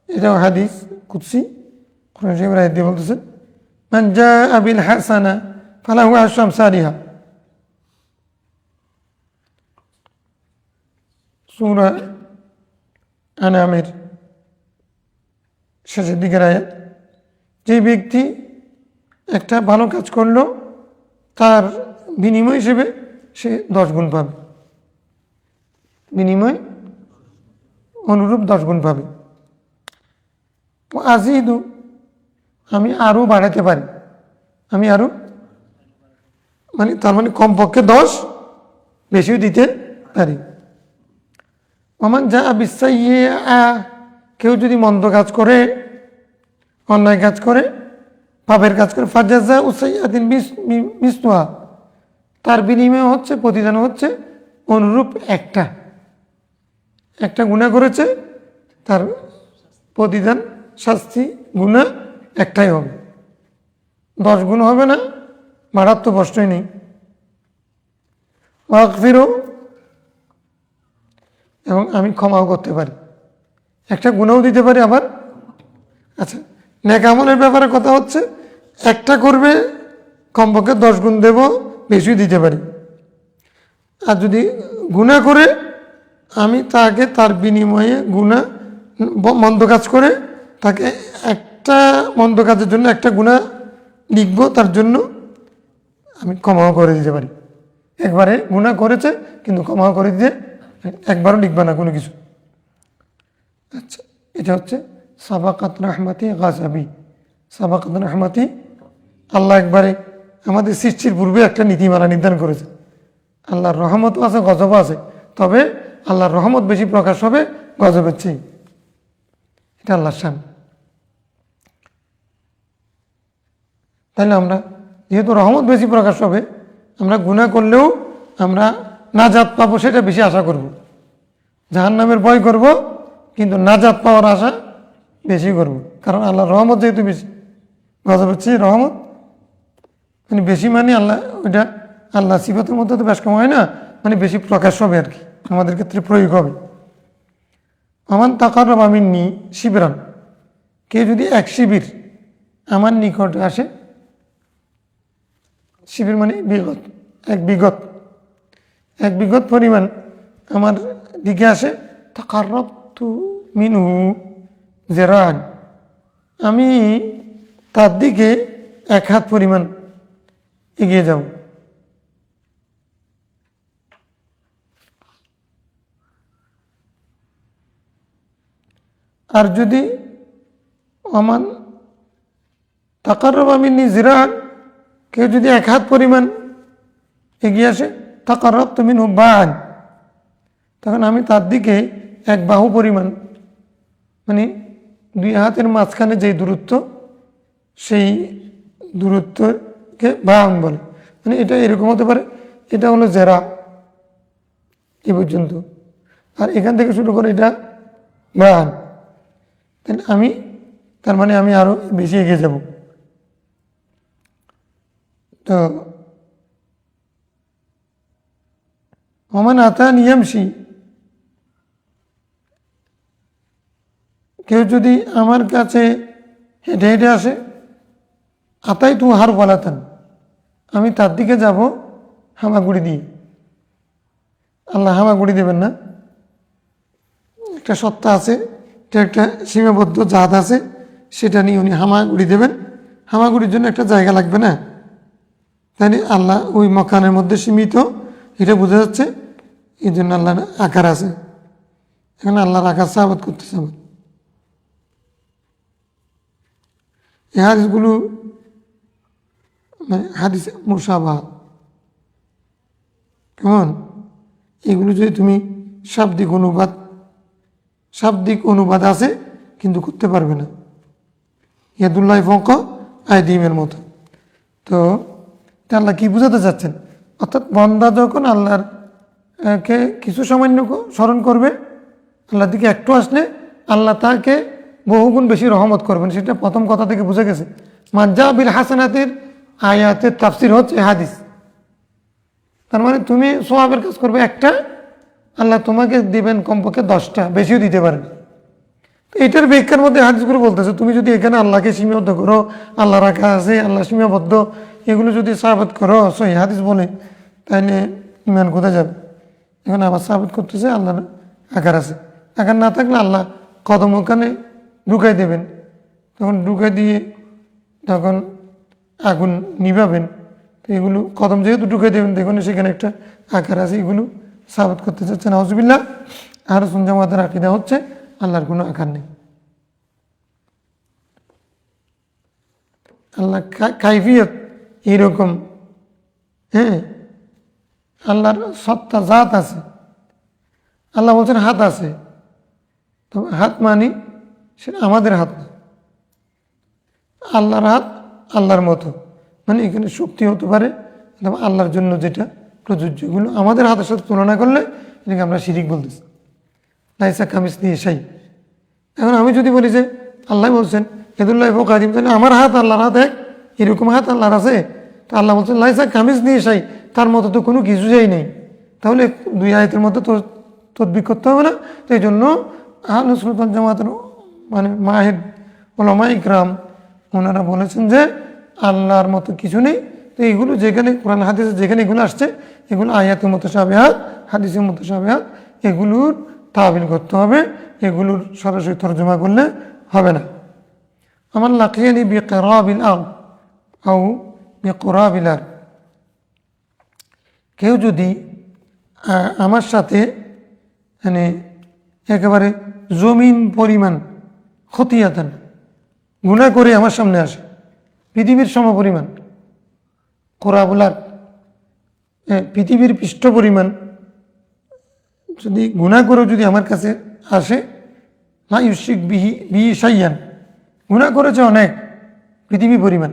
এটাও হাদিস কুদসি, কোরআন শরীফের আয়াত দিয়ে বলতেছেন, মান জাআ বিল হাসানা ফালাহু আশরু আমসালিহা। সূরা আনামের শেষের দিকের আয়াত। যে ব্যক্তি একটা ভালো কাজ করলো তার বিনিময় হিসেবে সে 10 গুণ পাবে, বিনিময় অনুরূপ 10 গুণ পাবে। আজিদু, আমি আরও বাড়াতে পারি, আমি আরও, মানে তার মানে কমপক্ষে 10 বেশিও দিতে পারি। ওমান যা বিসাইয়্যা, কেউ যদি মন্দ কাজ করে, অন্যায় কাজ করে, পাপের কাজ করে, ফাজাজা উসাইয়াতিন মিসলুহা, তার বিনিময় হচ্ছে, প্রতিদান হচ্ছে অনুরূপ একটা গুনাহ করেছে, তার প্রতিদান শাস্তি গুনাহ একটাই হবে, 10 গুণ হবে না, বাড়ার তো প্রশ্নই নেই। ওয়াগফিরু, এবং আমি ক্ষমাও করতে পারি, একটা গুনাহও দিতে পারি আবার। আচ্ছা, নেক আমলের ব্যাপারে কথা হচ্ছে, একটা করবে কমপক্ষে 10 গুণ দেব, বেশি দিতে পারি। আর যদি গুনাহ করে আমি তাকে তার বিনিময়ে গুনাহ মন্দ কাজ করে তাকে একটা মন্দ কাজের জন্য একটা গুনাহ লিখব, তার জন্য আমি ক্ষমাও করে দিতে পারি। একবারে গুনাহ করেছে কিন্তু ক্ষমাও করে দিতে একবারও লিখবা না কোনো কিছু। আচ্ছা, এটা হচ্ছে সাবাকাত রাহমাতি গাজাবি। সাবাকাত রাহমাতি, আল্লাহ একবারে আমাদের সৃষ্টির পূর্বে একটা নীতিমালা নির্ধারণ করেছে। আল্লাহর রহমতও আছে, গজবও আছে, তবে আল্লাহর রহমত বেশি প্রকাশ হবে গজবের চেয়ে। এটা আল্লাহর শান। তাহলে আমরা যেহেতু রহমত বেশি প্রকাশ হবে, আমরা গুনাহ করলেও আমরা নাজাত পাবো সেটা বেশি আশা করব। জাহান্নামের ভয় করব কিন্তু নাজাত পাওয়ার আশা বেশি করব, কারণ আল্লাহর রহমত যেহেতু বেশি, গজবের চেয়ে রহমত মানে বেশি, মানে আল্লাহ ওইটা আল্লাহ সিফাতের মধ্যে তো বেশ কম হয় না, মানে বেশি প্রকাশ হবে আর কি, আমাদের ক্ষেত্রে প্রয়োগ হবে। আমার তাকাররব মিন্নি শিবরান, কে যদি এক শিবির আমার নিকট আসে, শিবির মানে বিগত, এক বিগত পরিমাণ আমার দিকে আসে, তাকাররবতু মিনহু যিরাআন, আমি তার দিকে এক হাত পরিমাণ এগিয়ে যাব। আর যদি আমার তাকাররব মিন্নি যিরাআন, কেউ যদি এক হাত পরিমাণ এগিয়ে আসে, তাকাররবতু মিনহু বা'আন, তখন আমি তার দিকে এক বাহু পরিমাণ, মানে দুই হাতের মাঝখানে যেই দূরত্ব, সেই দূরত্বকে বা'আন বলে। মানে এটা এরকম হতে পারে, এটা হলো জেরা এ পর্যন্ত, আর এখান থেকে শুরু করে এটা বা'আন। তাহলে আমি, তার মানে আমি আরো বেশি এগিয়ে যাব। তো ওমান আতানি ইয়ামশি, কেউ যদি আমার কাছে হেঁটে হেঁটে আসে, আতাই তু হার বলাতেন, আমি তার দিকে যাব হামাগুড়ি দিয়ে। আল্লাহ হামাগুড়ি দেবেন না, একটা সত্তা আছে, এটা একটা সীমাবদ্ধ জাত আছে, সেটা নিয়ে উনি হামাগুড়ি দেবেন। হামাগুড়ির জন্য একটা জায়গা লাগবে না, তাই আল্লাহ ওই মকানের মধ্যে সীমিত, এটা বোঝা যাচ্ছে। এই জন্য আল্লাহর আকার আছে, এখানে আল্লাহর আকার সাবাত করতেছে। আমার এই হাদিসগুলো মানে হাদিস মুশাবাহ, কেমন, এগুলো যদি তুমি শাব্দিক অনুবাদ আছে কিন্তু করতে পারবে না, ইয়াদুল্লাহ ফাওকা আইদিহিমের মতো। তো আল্লাহ কি বোঝাতে চাচ্ছেন, অর্থাৎ বান্দা যখন আল্লাহর কে কিছু সামান্য স্মরণ করবে, আল্লাহর দিকে একটু আসলে আল্লাহ তাকে বহুগুণ বেশি রহমত করবেন, সেটা প্রথম কথা থেকে বুঝে গেছে। মাজা বিল হাসানাতের আয়াতের তাফসির হচ্ছে হাদিস। তার মানে তুমি সোয়াবের কাজ করবে একটা, আল্লাহ তোমাকে দিবেন কমপক্ষে 10টা, বেশিও দিতে পারেন। এটার ব্যাখ্যার মধ্যে হাদিসগুলো বলতেছে, তুমি যদি এখানে আল্লাহকে সীমাবদ্ধ করো, আল্লাহ রাখা আছে, আল্লাহ সীমাবদ্ধ, এগুলো যদি সাহাবত করো, সহি হাদিস বলে, তাহলে ইমান কোথায় যাবে? এখন আবার সাহাবত করতেছে আল্লাহর আকার আছে। আকার না থাকলে আল্লাহ কদম ওখানে ঢুকাই দেবেন, তখন ঢুকাই দিয়ে তখন আগুন নিভাবেন। তো এগুলো কদম যেহেতু ঢুকাই দেবেন, দেখুন সেখানে একটা আকার আছে, এগুলো সাহাবত করতে চাচ্ছে না। নাউজুবিল্লাহ। আর জামাতের আকীদা হচ্ছে আল্লাহর কোনো আকার নেই। আল্লাহ কাইফিয়ত এইরকম, হ্যাঁ, আল্লাহর সত্তা জাত আছে। আল্লাহ বলছেন হাত আছে, তো হাত মানি সেটা আমাদের হাত না, আল্লাহর হাত আল্লাহর মতো, মানে এখানে শক্তি হতে পারে আল্লাহর জন্য যেটা প্রযোজ্য, এগুলো আমাদের হাতের সাথে তুলনা করলে এটাকে আমরা শিরিক বলতেছি। লাইসা কামিসলিহি শাই। এখন আমি যদি বলি যে আল্লাহ বলছেন ইয়াদুল্লাহি ফাওকা আইদিহিম, তাহলে আমার হাত আল্লাহর হাত এক, এরকম হাত আল্লাহর আছে। তো আল্লাহ বলছেন লাইসা কামিসলিহি শাই, তার মতো তো কোনো কিছুই নেই। তাহলে দুই আয়াতের মধ্যে তো তদবির করতে হবে না। তো এই জন্য আহলে সুন্নাত ওয়াল জামাতের মানে মাহির উলামা ইকরাম ওনারা বলেছেন যে আল্লাহর মতো কিছু নেই, তো এইগুলো যেখানে কোরআন হাদিসে যেখানে এগুলো আসছে, এগুলো আয়াতে মুতাশাবিহাত, হাদিসে মুতাশাবিহাত, এগুলোর তাবিল করতে হবে, এগুলোর সরাসরি তরজমা করলে হবে না। আমার লাকিয়ানি বিকিরাবিল আরদ আও বিকুরাবিল আরদ, কেউ যদি আমার সাথে মানে একেবারে জমিন পরিমাণ খতিয়াতান গুনাহ করে আমার সামনে আসে, পৃথিবীর সমপরিমাণ, কোরাবুলার পৃথিবীর পৃষ্ঠ পরিমাণ যদি গুনাহ করেও যদি আমার কাছে আসে, লা ইউশরিক বিহি শাইয়ান, গুনাহ করেছে অনেক পৃথিবী পরিমাণ,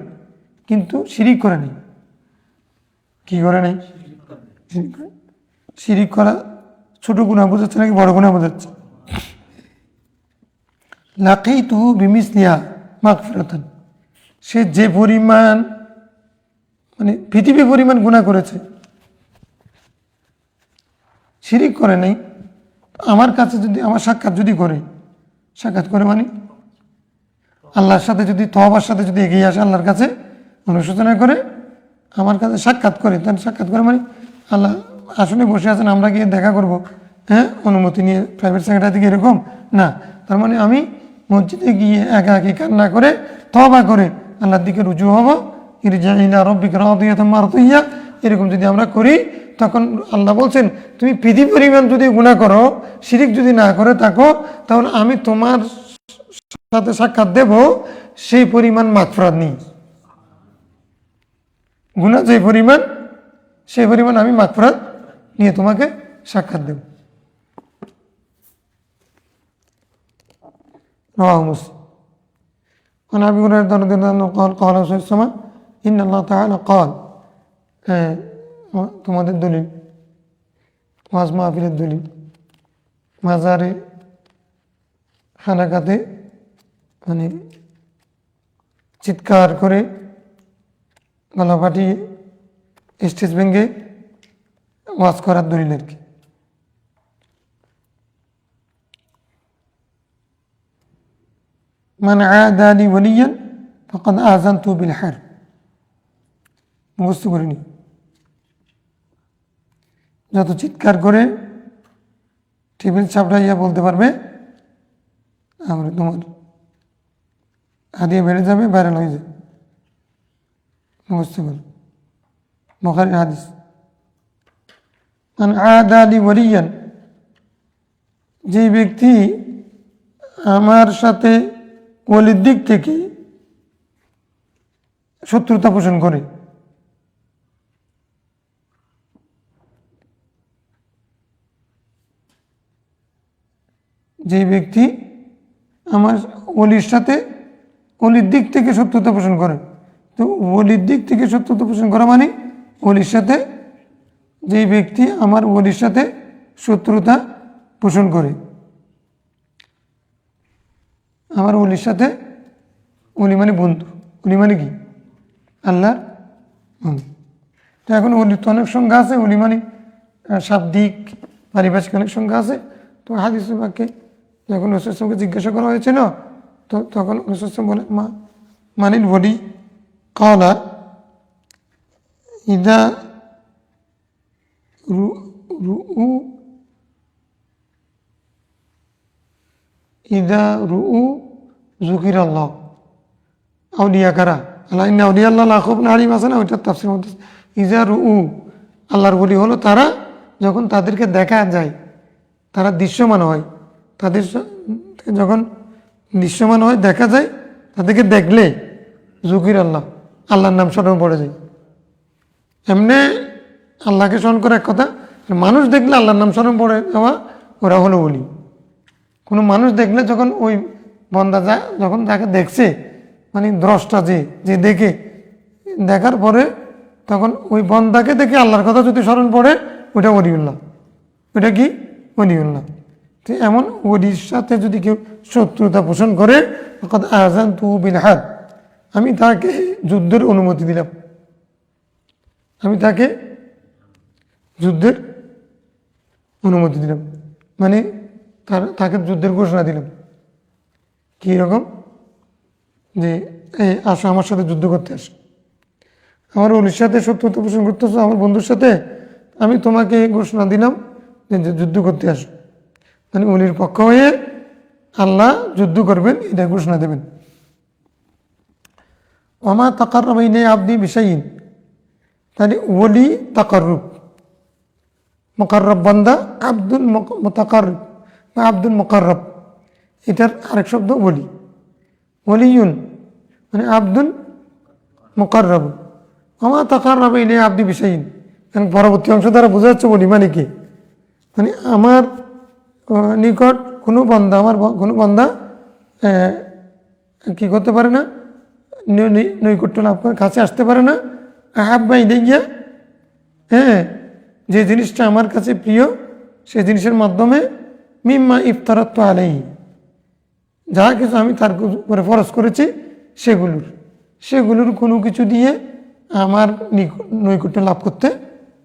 কিন্তু শিরিক করে নেই। কি করে নেই? শিরিক করা ছোট গুনাহ বোঝাচ্ছে নাকি বড় গুনাহ বোঝাচ্ছে? লাকিতুহু বিমিসলিহা মাগফিরাতান, সে যে পরিমাণ মানে পৃথিবী পরিমাণ গুনাহ করেছে, শিরিক করে নাই, আমার কাছে যদি আমার সাক্ষাৎ যদি করে, সাক্ষাৎ করে মানে আল্লাহর সাথে যদি তওবার সাথে যদি এগিয়ে আসে, আল্লাহর কাছে অনুশোচনা করে আমার কাছে সাক্ষাৎ করে, তার সাক্ষাৎ করে মানে আল্লাহ আসলে বসে আছেন, আমরা গিয়ে দেখা করব, হ্যাঁ অনুমতি নিয়ে প্রাইভেট সেক্রেটারি থেকে, এরকম না। তার মানে আমি মসজিদে গিয়ে একা একি কান্না করে তওবা করে আল্লাহর দিকে রুজু হব, ইরজি ইলা রাব্বিকা রাদিয়াতাম মারদিয়া, এরকম যদি আমরা করি, তখন আল্লাহ বলছেন তুমি পৃথিবী পরিমাণ যদি গুনাহ করো, শিরিক যদি না করে থাকো, তাহলে আমি তোমার সাথে সাক্ষাৎ দেব সেই পরিমাণ মাগফিরাত নিয়ে। গুনাহ যে পরিমাণ, সেই পরিমাণ আমি মাগফিরাত নিয়ে তোমাকে সাক্ষাৎ দেব। রাওয়াহু মুসলিম। عن أبي هريرة رضي الله عنه قال قال رسول الله صلى الله عليه وسلم إن الله تعالى قال, তোমাদের দলিল, ওয়াজ মাহফিলের দলিল, মাজারে খানাকাতে মানে চিৎকার করে গলা ফাটিয়ে স্টেজ ভেঙে ওয়াজ করার দলিল আর কি। মান আদা লি ওয়ালিয়ান ফাকাদ আযানতু বিল হারব, মুখস্থ করে নি। যত চিৎকার করে টেবিল চাপড়াইয়া বলতে পারবে, তাহলে তোমার হাদিয়া বেড়ে যাবে, ভাইরাল হয়ে যাবে। মুখস্থ করে, বুখারীর হাদিস। মান আদা লি ওয়ালিয়ান, যে ব্যক্তি আমার সাথে ওলির দিক থেকে শত্রুতা পোষণ করে, যে ব্যক্তি আমার ওলির সাথে ওলির দিক থেকে শত্রুতা পোষণ করে, তো ওলির দিক থেকে শত্রুতা পোষণ করা মানে ওলির সাথে, যে ব্যক্তি আমার ওলির সাথে শত্রুতা পোষণ করে, আমার ওলির সাথে, ওলি মানে বন্ধু, ওলি মানে কি আল্লাহর বন্ধু। তো এখন ওলির তো অনেক সংজ্ঞা আছে, ওলি মানে শাব্দিক পারিভাষিক অনেক সংজ্ঞা আছে। তো হাদিসের বাক্যে যখন রাসূল সাল্লাল্লাহু আলাইহি ওয়াসাল্লামকে জিজ্ঞাসা করা হয়েছিল, তো তখন রাসূল সাল্লাল্লাহু আলাইহি ওয়াসাল্লাম বলে মানিল ওলি ক্বালা ইদা রুউ ইদা রুউ যুকিরাল্লাহ আউলিয়া কারা আল্লাহ ইন্না আউলিয়াল্লাহ লা খাউফুন আলাইহিম আছে না, ওইটার তাফসীরের মধ্যে ইজা রুউ, আল্লাহর ওলি হলো তারা যখন তাদেরকে দেখা যায়, তারা দৃশ্যমান হয়, তাদের যখন দৃশ্যমান হয়, দেখা যায়, তাদেরকে দেখলে যুকির আল্লাহ, আল্লাহর নাম স্মরণ পড়ে যায়। এমনি আল্লাহকে স্মরণ করে এক কথা, মানুষ দেখলে আল্লাহর নাম স্মরণ পড়ে যাওয়া, ওরা হলো ওলি। কোনো মানুষ দেখলে যখন ওই বন্দা যখন তাকে দেখছে, মানে দ্রষ্টা যে দেখে, দেখার পরে তখন ওই বন্দাকে দেখে আল্লাহর কথা যদি স্মরণ পড়ে, ওইটা ওলিউল্লাহ। ওইটা কি ওলিউল্লাহ। তো এমন ওলির সাথে যদি কেউ শত্রুতা পোষণ করে, ফাকাদ আযানতু বিল হারব, আমি তাকে যুদ্ধের অনুমতি দিলাম, আমি তাকে যুদ্ধের অনুমতি দিলাম, মানে তাকে যুদ্ধের ঘোষণা দিলাম। কী রকম? যে এই আসো আমার সাথে যুদ্ধ করতে আসো। আমার ওলির সাথে শত্রুতা পোষণ করতেছো আমার বন্ধুর সাথে, আমি তোমাকে ঘোষণা দিলাম যে যুদ্ধ করতে আসো। মানে ওলির পক্ষ হয়ে আল্লাহ যুদ্ধ করবেন এটা ঘোষণা দেবেন। ওমা তাকাররাবা ইলাইয়া আবদি বিশাইইন, তাহলে ওলি তাকাররুব, মুকাররব বান্দা, আব্দুল মুতাকাররিব বা আব্দুল মুকাররব, এটার আরেক শব্দ ওলি। ওলিউন মানে আব্দুল মুকাররব। ওমা তাকাররাবা ইলাইয়া আবদি বিশাইইন, কারণ পরবর্তী অংশ দ্বারা বোঝা যাচ্ছে ওলি মানে কি, মানে আমার নিকট কোনো বান্দা, আমার কোনো বান্দা কি করতে পারে না, নৈকট্য লাভ করে কাছে আসতে পারে না। আহাব্বা ইলাইয়া, যে জিনিসটা আমার কাছে প্রিয় সেই জিনিসের মাধ্যমে, মিম্মা ইফতারাতু আলাইহি, যা কিছু আমি তার উপরে ফরজ করেছি সেগুলোর কোনো কিছু দিয়ে আমার নৈকট্য লাভ করতে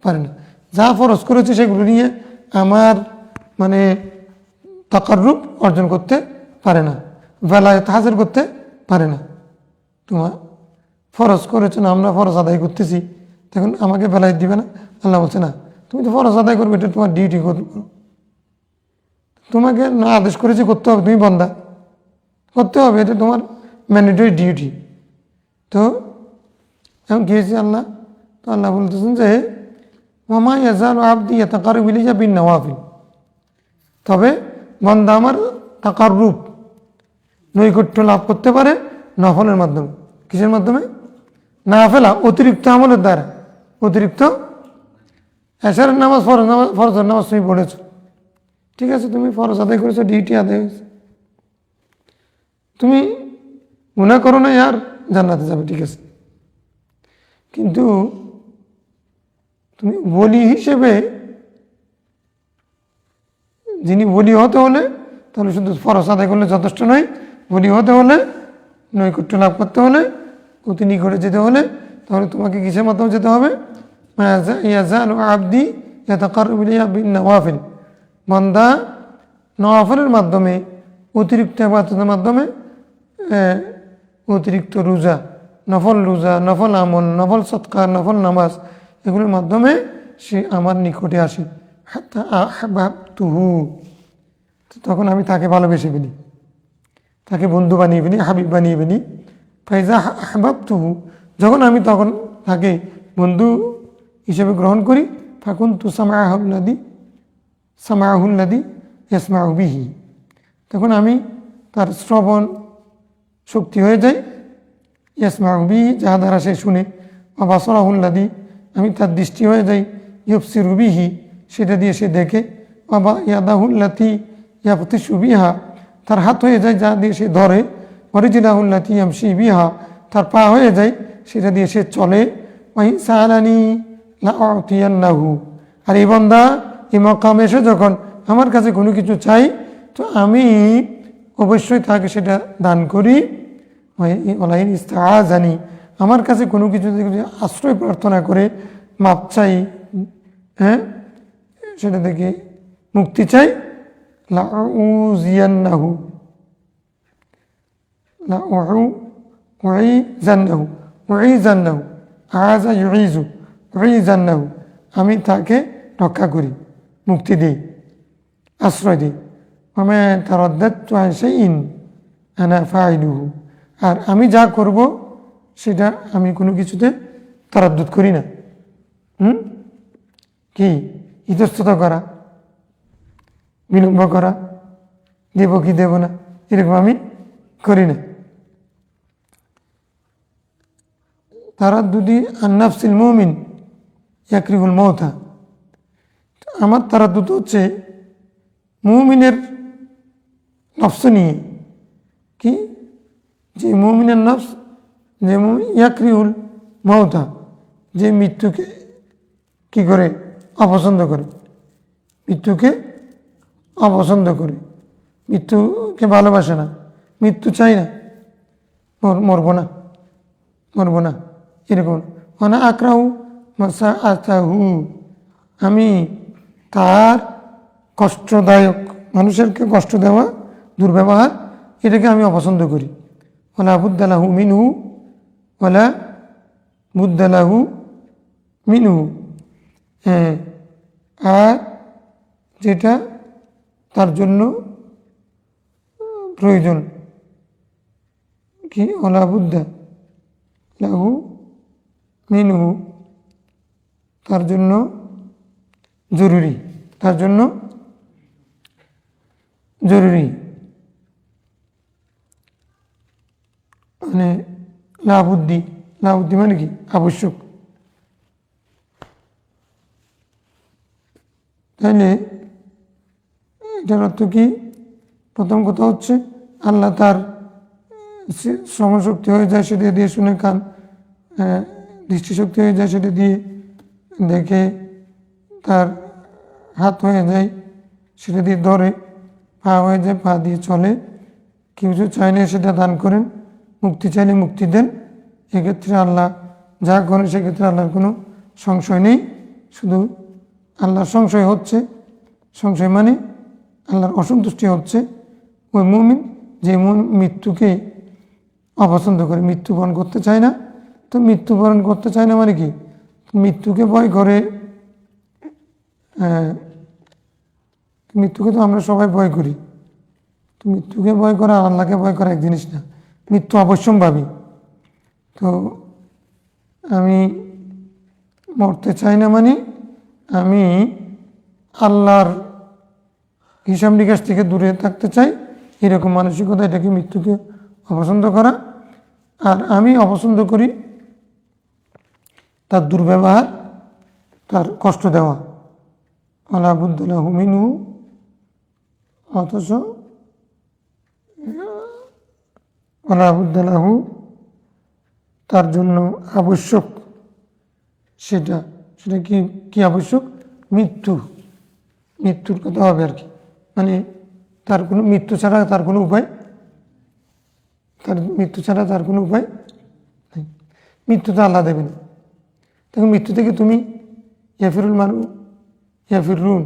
পারে না। যা ফরজ করেছে সেগুলো নিয়ে আমার মানে তাকাররুব অর্জন করতে পারে না, বেলায়েত হাসিল করতে পারে না। তোমার ফরজ করেছো না, আমরা ফরজ আদায় করতেছি, তখন আমাকে বেলায়েত দিবে না? আল্লাহ বলছে না, তুমি তো ফরজ আদায় করবে, এটা তোমার ডিউটি করো, তোমাকে না আদেশ করেছি করতে হবে, তুমি বান্দা করতে হবে, এটা তোমার ম্যান্ডেটরি ডিউটি। তো এখন কী হয়েছে আল্লাহ, তো আল্লাহ বলতেছেন যে ওমা ইয়াজালু আবদি ইয়াতাকাররাবু ইলাইয়া বিন-নওয়াফিল, তবে বান্দা আমার তাকাররুব নৈকট্য লাভ করতে পারে নফলের মাধ্যমে। কিসের মাধ্যমে? নাফিলা, অতিরিক্ত আমলের দ্বারা। অতিরিক্ত এশারের নামাজ, ফরজের নামাজ তুমি পড়েছো, ঠিক আছে, তুমি ফরজ আদায় করেছো, ডিউটি আদায় হয়েছে, তুমি গুনাহ করো না, আর জান্নাতে যাবে, ঠিক আছে। কিন্তু তুমি ওলি হিসেবে, যিনি ওলি হতে হলে, তাহলে শুধু ফরজ আদায় করলে যথেষ্ট নয়, ওলি হতে হলে, নৈকট্য লাভ করতে হলে, অতি নিকটে যেতে হলে, তাহলে তোমাকে কিসের মাধ্যমে যেতে হবে? ইয়াজালু আবদি ইয়াতাকাররাবু ইলাইয়া বিন-নওয়াফিল, বান্দা নওয়াফিলের মাধ্যমে, অতিরিক্ত ইবাদতের মাধ্যমে, অতিরিক্ত রোজা, নফল রোজা, নফল আমল, নফল সৎকা, নফল নামাজ, এগুলোর মাধ্যমে সে আমার নিকটে আসে। হাত্তা আহবাবতুহু, তখন আমি তাকে ভালোবেসে ফেলি, তাকে বন্ধু বানিয়ে ফেলি, হাবিব বানিয়ে ফেলি। ফাইজা আহবাবতুহু, যখন আমি তখন তাকে বন্ধু হিসেবে গ্রহণ করি, ফাকুনতু সামাআহুল্লাযী ইয়াসমাউ বিহি, তখন আমি তার শ্রবণ শক্তি হয়ে যাই, ইয়াসমাউ বিহি, যাহা দ্বারা সে শুনে, বা বাসারাহুল্লাযী, আমি তার দৃষ্টি হয়ে যাই, ইউবসিরু বিহি, সেটা দিয়ে সে দেখে, বা ইয়াদাহুল্লাতী ইয়াবতিশু বিহা, তার হাত হয়ে যায় যা দিয়ে সে ধরে, ওয়ারিজলাহুল্লাতী ইয়ামশি বিহা, তার পা হয়ে যায় সেটা দিয়ে সে চলে, ওয়াইন সাআলানী লাউতিয়ান্নাহু, আর এই বান্দা এই মকামে এসে যখন আমার কাছে কোনো কিছু চাই, তো আমি অবশ্যই তাকে সেটা দান করি। ওয়ালাইন ইস্তাআযানি, আমার কাছে কোনো কিছু আশ্রয় প্রার্থনা করে, মাপ চাই, সেটা থেকে মুক্তি চাই, লাউযিয়ান্নাহু উইজান্নাহু, আযা ইউইজু, উইজান্নাহু, আমি তাকে রক্ষা করি, মুক্তি দিই, আশ্রয় দিই। ওমা তারাদ্দাতু আন শাইইন আনা ফাইলুহু, আর আমি যা করব সেটা আমি কোনো কিছুতে তারাদ্দুদ করি না। কি ইতস্ততা করা, বিলম্ব করা, দেব কি দেব না, এরকম আমি করি না। তারাদ্দুদি আন নাফসিল মুমিন ইয়াকরিহুল মৌতা, আমার তারাদ্দুদ হচ্ছে মুমিনের নফস নিয়ে, কি যে মুমিনের নফস, যে ইয়াকরিহুল মৌতা, যে মৃত্যুকে কি করে অপছন্দ করে, মৃত্যুকে অপছন্দ করে, মৃত্যুকে ভালোবাসে না, মৃত্যু চাই না, মরবো না, এরকম। ওয়ানা আকরাহু মাসাআতাহু, আমি তার কষ্টদায়ক, মানুষেরকে কষ্ট দেওয়া, দুর্ব্যবহার, এটাকে আমি অপছন্দ করি। ওয়ালা বুদ্দা লাহু মিনহু ওয়ালা বুদ্দালাহু মিনহু, হ্যাঁ, আর যেটা তার জন্য প্রয়োজন, কি ওলা বুদ্ধা লাহু মিনহু, তার জন্য জরুরি, তার জন্য জরুরি, মানে লাবুদ্দি, লাবুদ্দি মানে কি আবশ্যক। তাইলে এটার অর্থ কি? প্রথম কথা হচ্ছে আল্লাহ তার শ্রমশক্তি হয়ে যায় সেটা দিয়ে শুনে, কান দৃষ্টিশক্তি হয়ে যায় সেটা দিয়ে দেখে, তার হাত হয়ে যায় সেটা দিয়ে ধরে, পা হয়ে যায় পা দিয়ে চলে, কিছু চাইলে সেটা দান করেন, মুক্তি চাইলে মুক্তি দেন। এক্ষেত্রে আল্লাহ যা করেন সেক্ষেত্রে আল্লাহর কোনো সংশয় নেই। শুধু আল্লাহর সংশয় হচ্ছে, সংশয় মানে আল্লাহর অসন্তুষ্টি হচ্ছে ওই মুমিন যে মৃত্যুকে অপছন্দ করে, মৃত্যুবরণ করতে চায় না। তো মৃত্যুবরণ করতে চায় না মানে কি? মৃত্যুকে ভয় করে। মৃত্যুকে তো আমরা সবাই ভয় করি, তো মৃত্যুকে ভয় করা আর আল্লাহকে ভয় করা এক জিনিস না। মৃত্যু অবশ্যম্ভাবী। তো আমি মরতে চাই না মানে আমি আল্লাহর হিসাব নিকাশ থেকে দূরে থাকতে চাই, এরকম মানসিকতা, এটাকে মৃত্যুকে অপছন্দ করা। আর আমি অপছন্দ করি তার দুর্ব্যবহার, তার কষ্ট দেওয়া। আলাবুদ্দুল্লাহ মিনহু, অথচ আলাবুদ্দুল্লাহু তার জন্য আবশ্যক, সেটা সেটা কি কি আবশ্যক? মৃত্যুর কথা হবে আর কি। মানে তার কোনো মৃত্যু ছাড়া তার কোনো উপায়, তার মৃত্যু ছাড়া তার কোনো উপায় নেই। মৃত্যু তো আল্লাহ দেবেন। দেখো মৃত্যু থেকে তুমি ইয়াফিরুল মারু ইয়াফিরুন,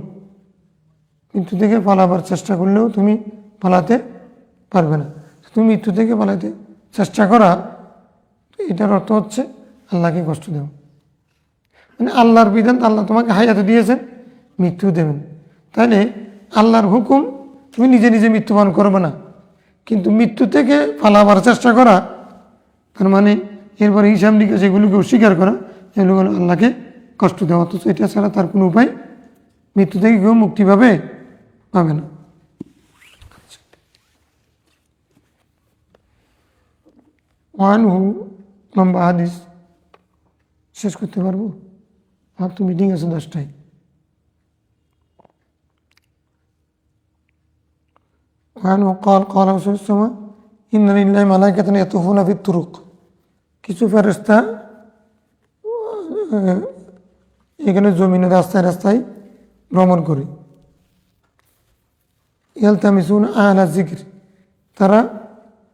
মৃত্যু থেকে পালাবার চেষ্টা করলেও তুমি পালাতে পারবে না। তুমি মৃত্যু থেকে পালাতে চেষ্টা করা, এটার অর্থ হচ্ছে আল্লাহকে কষ্ট দেওয়া। মানে আল্লাহর বিধান, আল্লাহ তোমাকে হায়াতে দিয়েছেন, মৃত্যু দেবেন। তাহলে আল্লাহর হুকুম, তুমি নিজে নিজে মৃত্যুবরণ করবে না, কিন্তু মৃত্যু থেকে পালাবার চেষ্টা করা, তার মানে এরপরে হিসাব নিকাশ এগুলোকে অস্বীকার করা, এগুলো আল্লাহকে কষ্ট দেওয়া। অথচ এটা ছাড়া তার কোনো উপায়, মৃত্যু থেকে কেউ মুক্তি পাবে না। ওয়ানহু, লম্বা হাদিস, শেষ করতে পারবো? আর তো মিটিং আছে 10টায়। ওয়ানহু قال قال رسول الله صلى الله عليه وسلم إن لله ملائكة يطوفون في الطرق, কিছু ফেরেশতা এখানে জমিনে রাস্তায় রাস্তায় ভ্রমণ করে। ইয়ালতামিসুন আহলা জিকির, তারা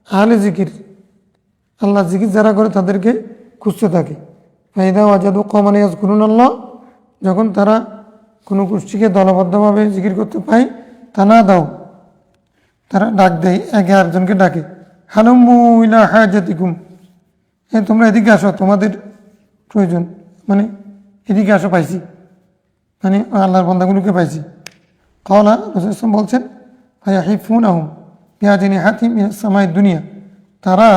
আহলে জিকির, আল্লাহ জিকির যারা করে তাদেরকে খুঁজতে থাকে। ফাইদা ওয়াজাদু কওমান ইয়াযকুরুনাল্লাহ, যখন তারা কোনো গোষ্ঠীকে দলবদ্ধভাবে জিকির করতে পায়, তানা দাও, তারা ডাক দেয়, একে আরেকজনকে ডাকে, হালুম্মু ইলা হাজাতিকুম, তোমরা এদিকে আসো, তোমাদের প্রয়োজন, মানে এদিকে আসো, পাইছি, মানে আল্লাহর বান্দাগুলোকে পাইছি। কাওলা রাসূল সাল্লাল্লাহু আলাইহি ওয়াসাল্লাম বলছেন, ফায়াহিফুনাহুম বিআজনিহাতিহিম ইলাস সামাই দুনিয়া, তারা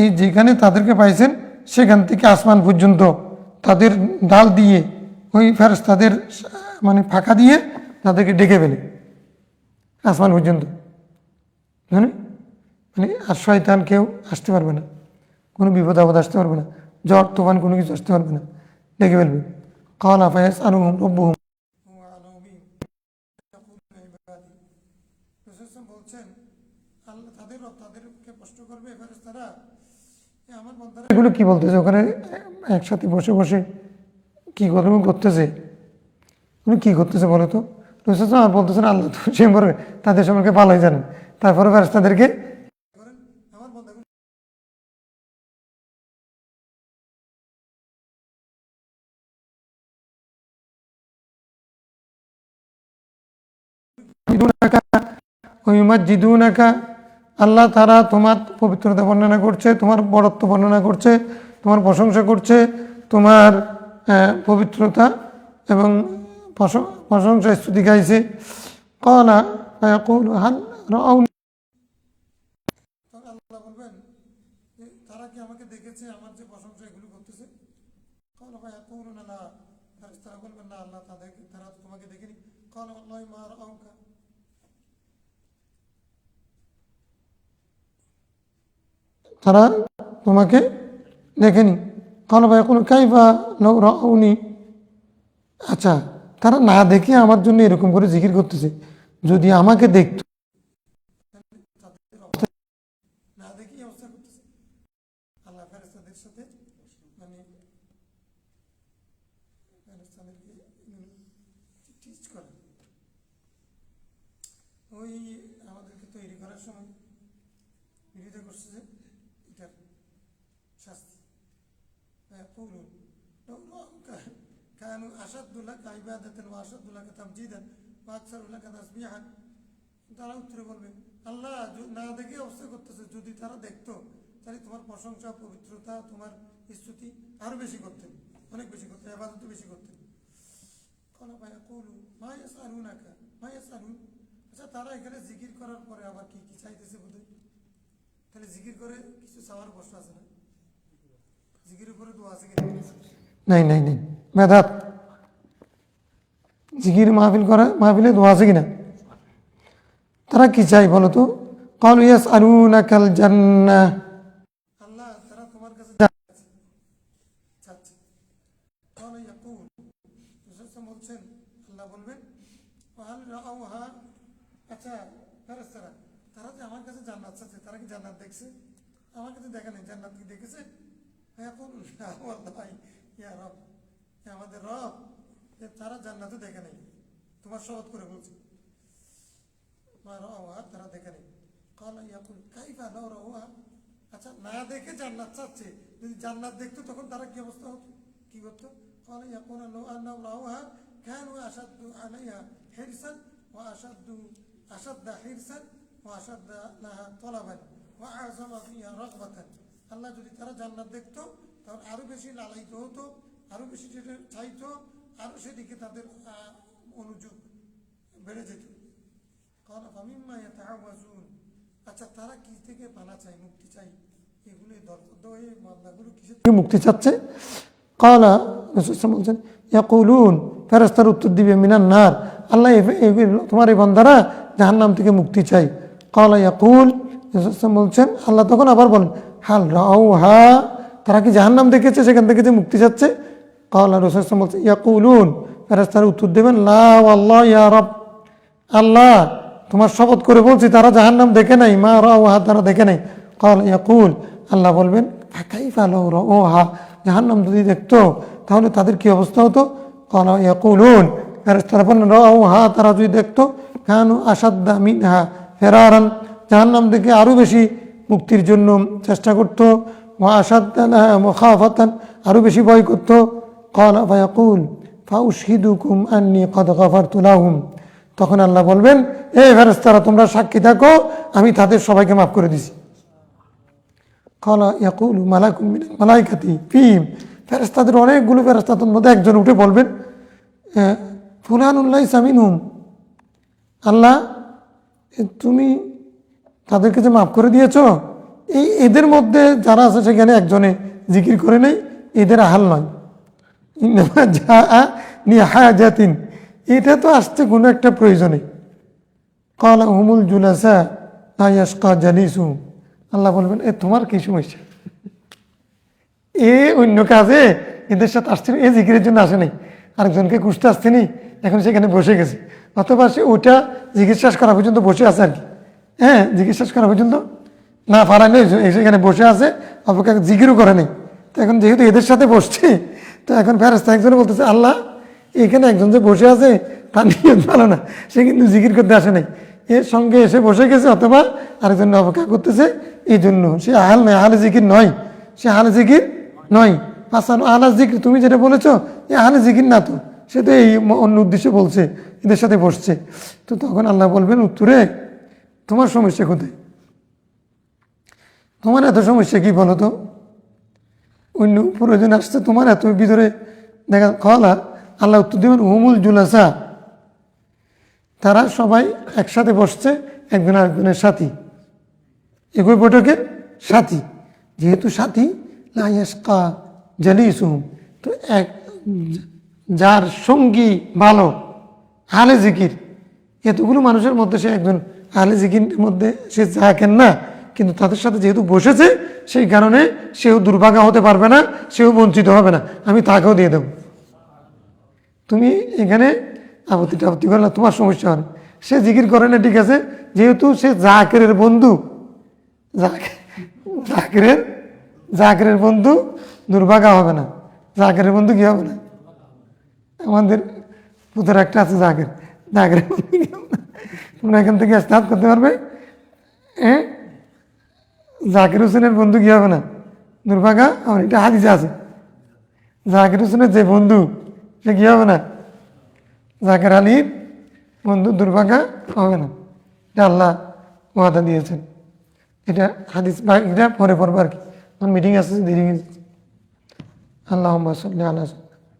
এই যেখানে তাদেরকে পাইছেন সেখান থেকে আসমান পর্যন্ত তাদের ডাল দিয়ে, ওই ফেরেশতাদের মানে ফাঁকা দিয়ে তাদেরকে ডেকে ফেলে আসমান পর্যন্ত। মানে আর শয়তান কেউ আসতে পারবে না, কোনো বিপদ আপদ আসতে পারবে না, ঝড় তুফান কোনো কিছু আসতে পারবে না, ডেকে ফেলবে। কালা ফায়াসআলুহুম রাব্বুহুম, বলছেন আল্লাহ তাদেরকে প্রশ্ন করবে ফেরেশতারা, আমার বান্দারা এগুলো কি বলতেছে, ওখানে একসাথে বসে বসে কি করতেছে, কি করতেছে বলো তো? আর বলতেছেন আল্লাহ তো সে তাদের সম্পর্কে ভালোই জানেন, তারপরে ফেরেশতাদেরকে আল্লাহ তারা তোমার পবিত্রতা বর্ণনা করছে, তোমার বড়ত্ব বর্ণনা করছে, তোমার প্রশংসা করছে, তোমার পবিত্রতা এবং প্রশংসা স্তুতি গাইছে। ক্বালা ফায়াকুলু হাল রাআউনি, আল্লাহ বলবেন যে তারা কি আমাকে দেখেছে, আমার যে প্রশংসা এগুলো করতেছে? ক্বালা ফায়াকুলুনা লা, ফেরেশতারা বলবেন না আল্লাহ, তারা তো তোমাকে দেখেনি। ক্বালা ওয়াল্লাহি মা রাআউকা, তারা তোমাকে দেখেনি। ক্বালা ফায়াকুলু কাইফা লাউ রাআউনি, আচ্ছা তারা না দেখে আমার জন্য এরকম করে জিকির করতেছে, যদি আমাকে দেখতো, না দেখি অবস্থা করতেছে। আল্লাহ ফেরেশতাদের সাথে মানে ফেরেশতাদেরকে টিচ করে। ওই আমাদেরকে তৈরি করার সময় ভিডিওতে করছে যে এটার শাস্তি, كانوا أشد لك عبادة وأشد لك تمجيدا وأكثر لك تسبيحا। তারা উত্তরে বলবে আল্লাহ না দেখে অবস্থা করতেছে, যদি তারা দেখতো তাহলে তোমার প্রশংসা, পবিত্রতা, তোমার স্তুতি আরো বেশি করতেন, অনেক বেশি করতেন, ইবাদত বেশি করতেন। ক্বালা ফায়াকুলু মা ইয়াসআলুনাকা মা ইয়াসআলুন, আচ্ছা তারা এখানে জিকির করার পরে আবার কি কি চাইতেছে বোধহয়? তাহলে জিকির করে কিছু চাওয়ার প্রশ্ন আছে না? জিকির উপরে দোয়া আছে কিনা? নাই নাই নাই, মেধাত জিকির মাহফিলে দোয়া আছে কিনা? তারা কি চাই বলো তো? ক্বালু ইয়াসআলুনাকাল জান্নাহ, আল্লাহ তারা তোমার কাছে চাচ্ছে। ক্বালা ইয়াকুল, রাসূল বলছেন, আল্লাহ বলবেন ওয়াহাল রাআউহা, আচ্ছা ফেরেশতারা তারা যে আমার কাছে জান্নাত চাচ্ছে, তারা কি জান্নাত দেখছে? আমার কাছে দেখা নেই, জান্নাত কি দেখেছে? এখন ওয়াল্লাহি ইয়া রব, আমাদের রব, তারা জান্নাতও দেখে নেই, তোমার শপথ করে বলছে তারা দেখে নেই। ক্বালা ইয়াকুল কাইফা লাউ রাআউহা, আচ্ছা না দেখে জান্নাত চাচ্ছে, যদি জান্নাত দেখতো তখন তারা কি অবস্থা হতো, কি করতো? ক্বালা ইয়াকুলু লাউ আন্নাহুম রাআউহা কানু আশাদ্দু আলাইহা হিরসান ওয়া আশাদ্দা হিরসান ওয়া আশাদ্দা লাহা তালাবান ওয়া আযমা ফিহা রাগবাতান। আল্লাহ যদি তারা জান্নাত দেখতো তাহলে আরো বেশি লালায়িত হতো, আরো বেশি যেটা চাইতো, আরো সেদিকে তাদের অনুযোগ বেড়ে যেত। ক্বালা ফামিম্মা ইয়াতাআওয়াজুন, আচ্ছা তারা কি থেকে পানা চাই, মুক্তি চাই, এগুলো দরপদ্দ হয়ে মামলাগুলো কিসের থেকে মুক্তি চাচ্ছে? ক্বালা, রাসূল বলছেন ইয়াকুলুন, ফেরেশতারা উত্তর দিবে মিনান নার, আল্লাহ তোমার এই বান্দারা জাহান্নাম থেকে মুক্তি চাই। ক্বালা ইয়াকুল, রাসূল বলছেন, আল্লাহ তখন আবার বলেন হাল রাআউহা, তারা কি জাহান্নাম দেখেছে, সেখান থেকে যে মুক্তি চাচ্ছে? ক্বালা, রাসূল বলছেন ইয়াকুলুন, ফেরেশতারা উত্তর দেবেন লা ওয়াল্লাহি ইয়া রব, আল্লাহ তোমার শপথ করে বলছি তারা জাহান্নাম দেখে নাই, মা রাআউহা, তারা দেখে নাই। ক্বালা ইয়াকুল, আল্লাহ বলবেন কাইফা লাউ রাআউহা, জাহান্নাম যদি দেখতো তাহলে তাদের কি অবস্থা হতো? ক্বালা ইয়াকুলুন, ফেরেশতারা বলেন রাআউহা, তারা যদি দেখতো কানু আশাদ্দা মিনহা ফিরারান, জাহান্নাম দেখে আরো বেশি মুক্তির জন্য চেষ্টা করতো, ওয়া আশাদ্দা লাহা মুখাফাতান, আরো বেশি ভয় করতো। ক্বালা ফায়াকুল ফাউশহিদুকুম আন্নী ক্বাদ গাফারতু লাহুম, তখন আল্লাহ বলবেন এই ফেরেশতারা তোমরা সাক্ষী থাকো, আমি তাদের সবাইকে মাফ করে দিছি। ক্বালা ইয়াকুলু মালাকুম মিনাল মালাইকাতি ফীহিম, ফেরেশতাদের অনেকগুলো ফেরেশতাদের মধ্যে একজন উঠে বলবেন ফুলানুন লাইসা মিনহুম, আল্লাহ তুমি তাদেরকে যে মাফ করে দিয়েছো, এদের মধ্যে যারা আছে সেখানে একজনে জিকির করে নেই, এদের আহাল নয়। ইন্নামা জাআ লিহাজাতিন, এটা তো আসছে কোনো একটা প্রয়োজনে। ক্বালা হুমুল জুলাসা লা ইয়াশকা জালিসুহুম, আল্লাহ বলবেন এ তোমার কি সমস্যা, এ অন্য কাজে এদের সাথে আসছে, এ জিকিরের জন্য আসে নাই, আরেকজনকে খুঁজতে আসছে নি, এখন সেখানে বসে গেছে, অথবা সে ওইটা জিকির শেষ করা পর্যন্ত বসে আছে আর কি, হ্যাঁ জিকির শেষ করা পর্যন্ত না পারা নেই, সেখানে বসে আছে, অপেক্ষা জিকিরও করে নেই। তো এখন যেহেতু এদের সাথে বসছে, তো এখন ফেরেশতা একজনে বলতেছে আল্লাহ এখানে একজন যে বসে আছে তার নিয়ত ভালো না, সে কিন্তু জিকির করতে আসে নাই, এর সঙ্গে এসে বসে গেছে, অথবা আরেকজন অপেক্ষা করতেছে, এই জন্য সে আহাল নয়, আহলে জিকির নয়, সে আহলে জিকির নয়। পাশানো আহলে জিকির তুমি যেটা বলেছো এ আহলে জিকির না, তো সে তো এই অন্য উদ্দেশ্যে বলছে, এদের সাথে বসছে। তো তখন আল্লাহ বলবেন উত্তরে তোমার সমস্যা কোথায়, তোমার এত সমস্যা কি বলো তো? অন্য প্রয়োজন আসছে তোমার এত ভিতরে দেখা খাওয়ালা আল্লাহ উত্তর দেবেন হুমুল জুলাসা, তারা সবাই একসাথে বসছে একজন আরেকজনের সাথী, একই বৈঠকের সাথী, যেহেতু সাথী লাইয়াসকা জালিসুহুম, তো এক যার সঙ্গী ভালো আহলে জিকির, এতগুলো মানুষের মধ্যে সে একজন আহলে জিকিরের মধ্যে সে থাকেন না, কিন্তু তাদের সাথে যেহেতু বসেছে সেই কারণে সেও দুর্ভাগা হতে পারবে না, সেও বঞ্চিত হবে না, আমি তাকেও দিয়ে দেব। তুমি এখানে আপত্তি টাপত্তি করলে তোমার সমস্যা হবে, সে জিকির করে না ঠিক আছে, যেহেতু সে জাকিরের বন্ধু, জাকিরের বন্ধু দুর্ভাগা হবে না, জাকিরের বন্ধু কি হবে না। আমাদের পুতের একটা আছে জাকিরের বন্ধু কি হবে না। তোমরা এখান থেকে স্টার্ট করতে পারবে, হ্যাঁ, জাকির হোসেনের বন্ধু কি হবে না দুর্ভাগা। আমার এটা হাদিসে আছে, জাকির হোসেনের যে বন্ধু সে কি হবে না, জাকির আলীর বন্ধু দুর্ভাগা হবে না, এটা আল্লাহ ওয়াদা দিয়েছেন। এটা হাদিস, এটা পরে পড়বো আর কি, আমার মিটিং আছে দেরি। আল্লাহুম্মা সাল্লি আলা